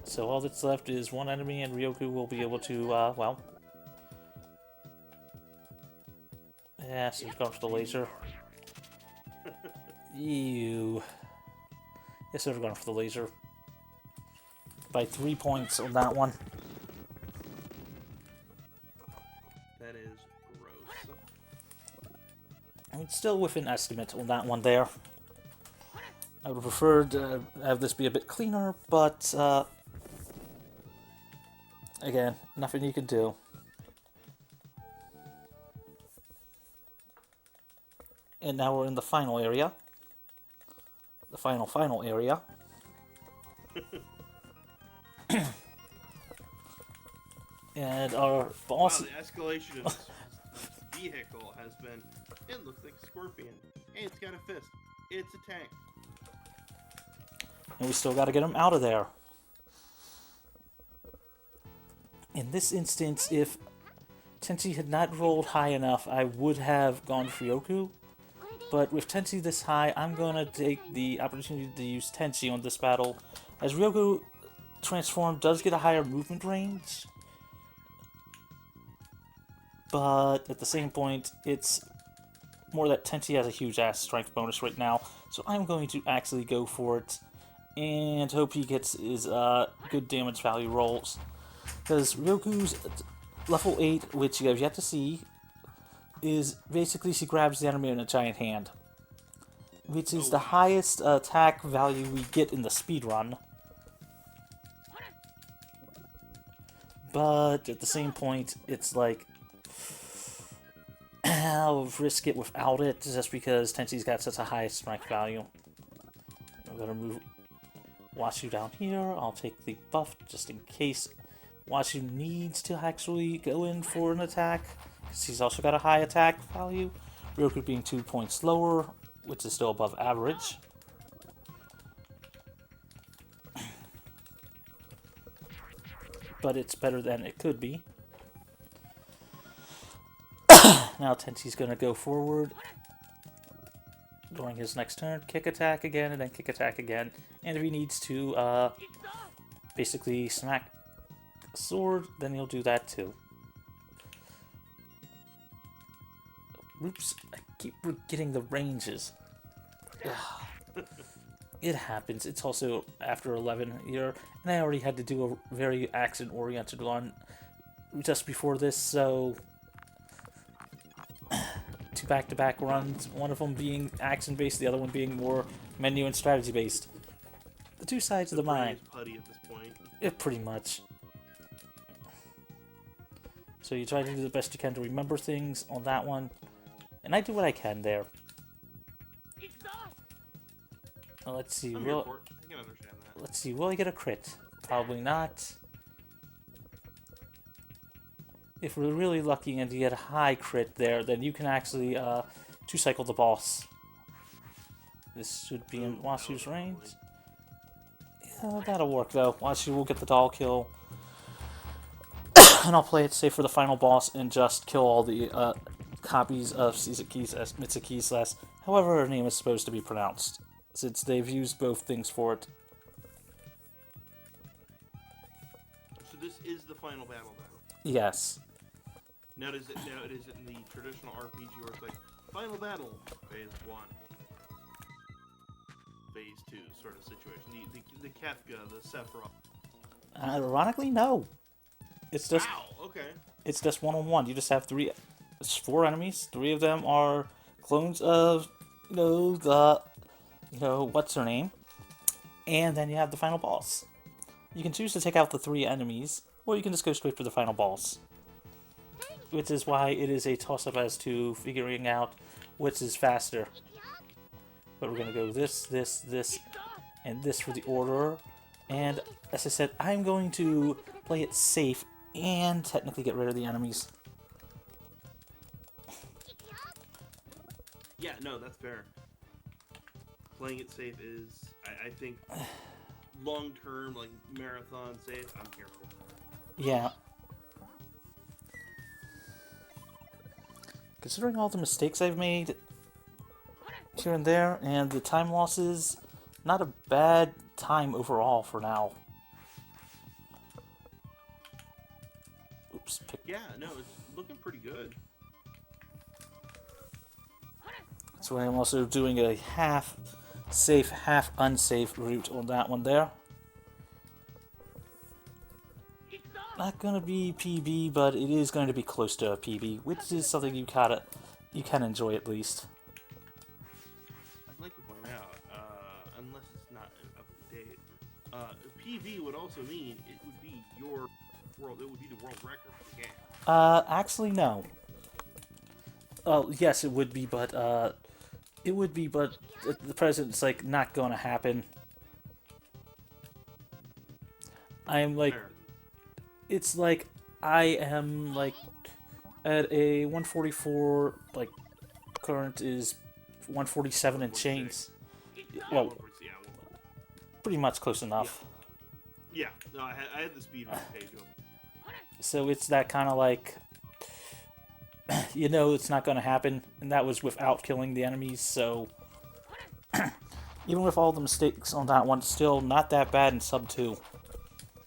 So all that's left is one enemy, and Ryoku will be able to, well... Yeah, so he's going for the laser. Ew. Yes, they're going for the laser. By 3 points on that one. That is gross. I mean, still within estimate on that one there. I would have preferred to have this be a bit cleaner, but Again, nothing you can do. And now we're in the final area. The final area. And our boss... Wow, the escalation of this vehicle has been... It looks like a scorpion. Hey, it's got a fist. It's a tank. And we still got to get him out of there. In this instance, if Tenchi had not rolled high enough, I would have gone for Ryoku. But with Tenchi this high, I'm going to take the opportunity to use Tenchi on this battle. As Ryoku transformed does get a higher movement range. But at the same point, it's more that Tenchi has a huge ass strength bonus right now. So I'm going to actually go for it. And hope he gets his good damage value rolls. Because Ryoku's level 8, which you have yet to see, is basically she grabs the enemy in a giant hand. Which is the highest attack value we get in the speedrun. But at the same point, it's like, I'll risk it without it, just because Tenchi's got such a high strength value. I'm gonna move Washu down here. I'll take the buff just in case Washu needs to actually go in for an attack, because he's also got a high attack value. Ryoku being 2 points lower, which is still above average. But it's better than it could be. Now Tenchi's going to go forward during his next turn, kick attack again, and then kick attack again. And if he needs to basically smack a sword, then he'll do that too. Oops, I keep forgetting the ranges. It happens. It's also after 11 here, and I already had to do a very action-oriented one just before this, so 2 back-to-back runs, one of them being action-based, the other one being more menu and strategy-based. The two sides of the mind. Putty at this point. Pretty much. So you try to do the best you can to remember things on that one, and I do what I can there. Well, let's see. I can understand that. Let's see. Will I get a crit? Probably not. If we're really lucky and you get a high crit there, then you can actually 2-cycle the boss. This should be in Washu's range. Yeah, that'll work though. Washu will get the doll kill. And I'll play it safe for the final boss and just kill all the copies of Mitsuki / however her name is supposed to be pronounced, since they've used both things for it. So this is the final battle then? Yes. Now is it in the traditional RPG where it's like, final battle, phase 1, phase 2 sort of situation? The Kefka, the Sephiroth. Ironically, no. It's just Wow, okay. It's just 1-on-1. You just have 4 enemies. 3 of them are clones of, what's her name? And then you have the final boss. You can choose to take out the 3 enemies, or you can just go straight for the final boss. Which is why it is a toss-up as to figuring out which is faster. But we're going to go this, and this for the order. And as I said, I'm going to play it safe and technically get rid of the enemies. Yeah, no, that's fair. Playing it safe is, I think, long-term, like, marathon safe, I'm here for it. Yeah. Considering all the mistakes I've made here and there, and the time losses, not a bad time overall for now. Oops. Yeah, no, it's looking pretty good. So I'm also doing a half safe, half unsafe route on that one there. Not gonna be PB, but it is going to be close to a PB, which is something you can enjoy at least. I'd like to point out, unless it's not up to date, PB would also mean it would be your world. It would be the world record for the game. Actually, no. Yes, it would be, but at the present, it's like not gonna happen. I'm like, Fair. it's like I am like at a 144, like current is 147 and change. Well, 146, yeah, pretty much close enough. yeah. No, I had the speed run page up. So it's that kind of like, you know, it's not going to happen, and that was without killing the enemies. So even with all the mistakes on that one, still not that bad in sub 2.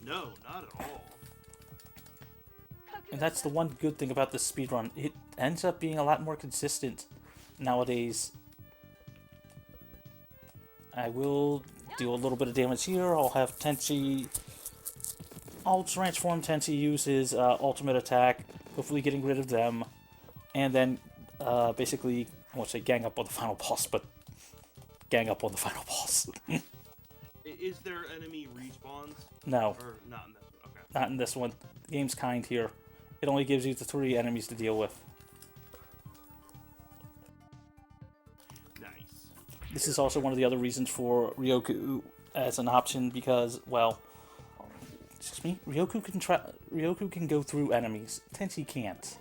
No, not at all. And that's the one good thing about this speedrun. It ends up being a lot more consistent nowadays. I will do a little bit of damage here. I'll have Tenchi... I'll transform Tenchi, use his ultimate attack, hopefully getting rid of them. And then basically, I won't say gang up on the final boss, but gang up on the final boss. Is there enemy respawns? No, Or not in this one? Okay. not in this one. The game's kind here. It only gives you the 3 enemies to deal with. Nice. This is also one of the other reasons for Ryoku as an option because, well, excuse me, Ryoku can go through enemies. Tenchi can't.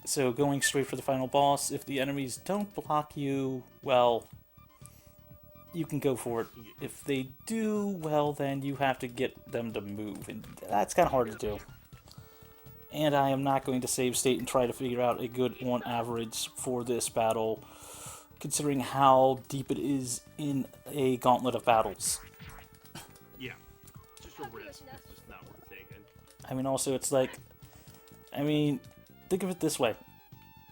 So going straight for the final boss, if the enemies don't block you, well, you can go for it. If they do, well, then you have to get them to move, and that's kind of hard to do. And I am not going to save state and try to figure out a good on average for this battle, considering how deep it is in a gauntlet of battles. Yeah. Just a risk. It's just not worth taking. I mean, also, it's like, I mean, think of it this way.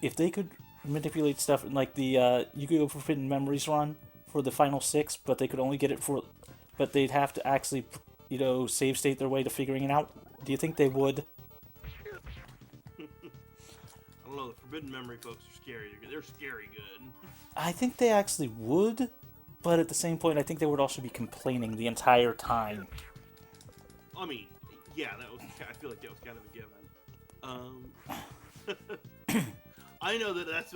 If they could manipulate stuff in, like, the Yu-Gi-Oh! Forbidden Memories run for the final 6, but they could only get it for, but they'd have to actually, you know, save state their way to figuring it out, do you think they would? I don't know, the Forbidden Memory folks are scary. They're scary good. I think they actually would, but at the same point, I think they would also be complaining the entire time. I mean, yeah, I feel like that was kind of a given. I know that's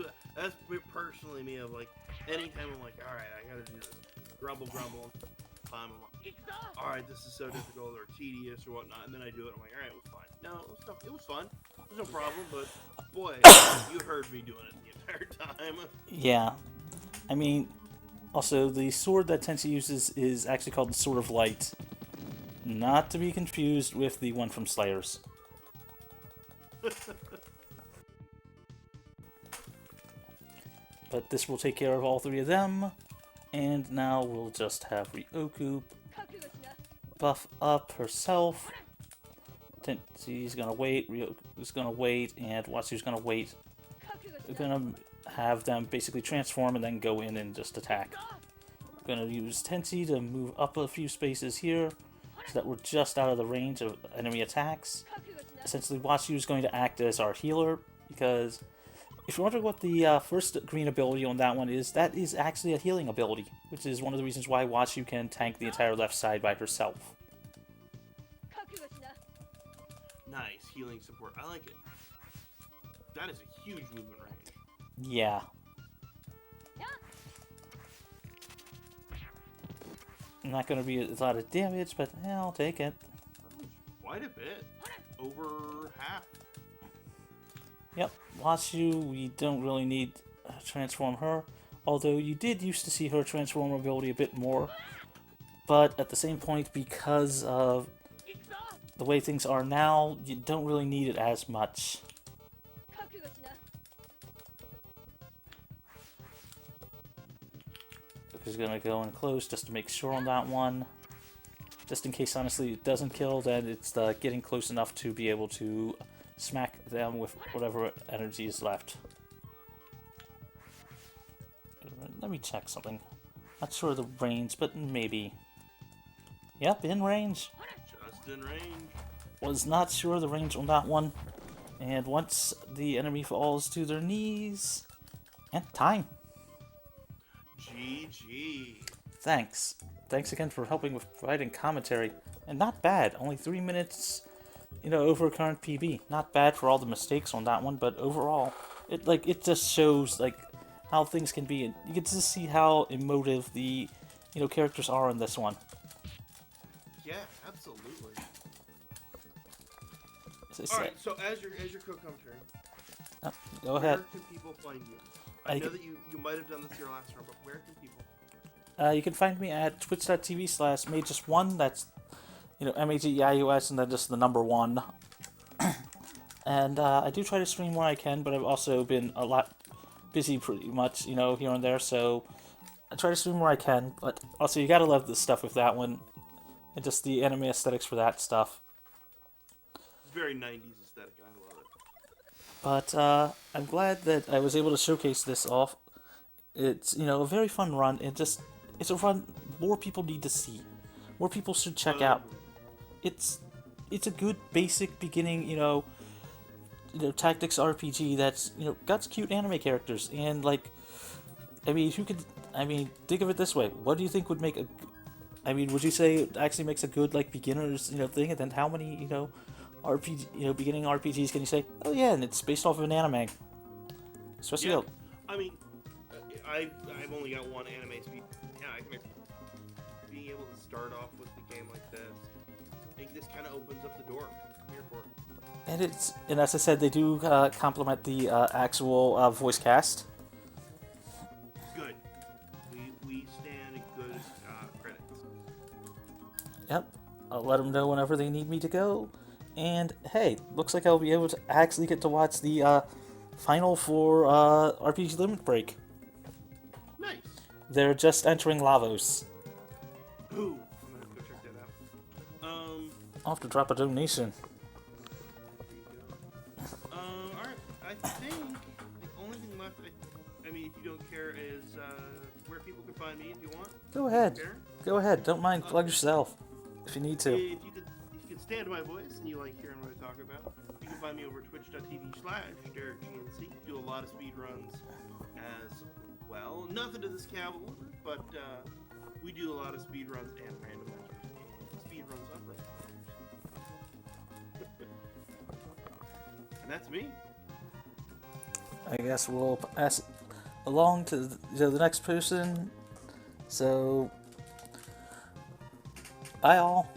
personally me of like, anytime I'm like, alright, I gotta do this, grumble, time, I'm like, alright, this is so difficult or tedious or whatnot, and then I do it, I'm like, alright, it was fine. No, it was fun. There's no problem, but boy, you heard me doing it the entire time. Yeah. I mean, also, the sword that Tenchi uses is actually called the Sword of Light. Not to be confused with the one from Slayers. But this will take care of all 3 of them. And now we'll just have Ryoku buff up herself. Tenchi's gonna wait, Ryoku's gonna wait, and Watsu's gonna wait. We're gonna have them basically transform and then go in and just attack. We're gonna use Tenchi to move up a few spaces here so that we're just out of the range of enemy attacks. Essentially, Watsu is going to act as our healer because if you're wondering what the first green ability on that one is, that is actually a healing ability, which is one of the reasons why Watsu can tank the entire left side by herself. Nice, healing support. I like it. That is a huge movement range. Yeah. Not going to be a lot of damage, but I'll take it. Quite a bit. Over half. Yep, Watsu, we don't really need to transform her. Although you did used to see her transform ability a bit more. But at the same point, because of the way things are now, you don't really need it as much. Just gonna go in close just to make sure on that one. Just in case, honestly, it doesn't kill, then it's getting close enough to be able to smack them with whatever energy is left. Let me check something. Not sure of the range, but maybe. Yep, in range. Just in range. Was not sure of the range on that one. And once the enemy falls to their knees, and time. GG. Thanks. Thanks again for helping with providing commentary. And not bad. Only 3 minutes, over current PB. Not bad for all the mistakes on that one, but overall, it just shows how things can be, and you get to see how emotive the characters are in this one. Yeah, absolutely. As I All said- right, so as your co-commentator, Go ahead. where can people find you? I know that you might have done this your last round, but where can people? You can find me at twitch.tv/Mageius1. That's, Mageius, and then just the number 1. And I do try to stream when I can, but I've also been a lot busy pretty much, here and there, so I try to stream where I can, but also you gotta love the stuff with that one, and just the anime aesthetics for that stuff. Very 90s aesthetic. I love it. But I'm glad that I was able to showcase this off. It's, a very fun run, and it's a run more people need to see. More people should check out. It's a good basic beginning, tactics RPG that's, got cute anime characters, and think of it this way. What do you think would make would you say it actually makes a good, beginner's, thing, and then how many, RPG, beginning RPGs can you say, oh yeah, and it's based off of an anime? Especially, Yeah. I've only got one anime speed. Yeah, I can being able to start off with the game like this. I think this kind of opens up the door. I'm here for it. and as I said, they do complement the actual voice cast. Good. We stand good credits. Yep, I'll let them know whenever they need me to go. And hey, looks like I'll be able to actually get to watch the final for RPG Limit Break. Nice. They're just entering Lavos. Ooh, I'm gonna go check that out. I'll have to drop a donation. There you go. Alright, I think the only thing left, if you don't care, is where people can find me if you want. Go ahead. Care? Go ahead. Don't mind. Plug yourself if you need to. If you can stand my voice and you like hearing what I talk about, you can find me over twitch.tv/DerekGNC. Do a lot of speed runs as well. Nothing to this caliber, but we do a lot of speed runs and randomizers and speed runs of randomizers. And that's me. I guess we'll pass it along to the next person. So, bye all.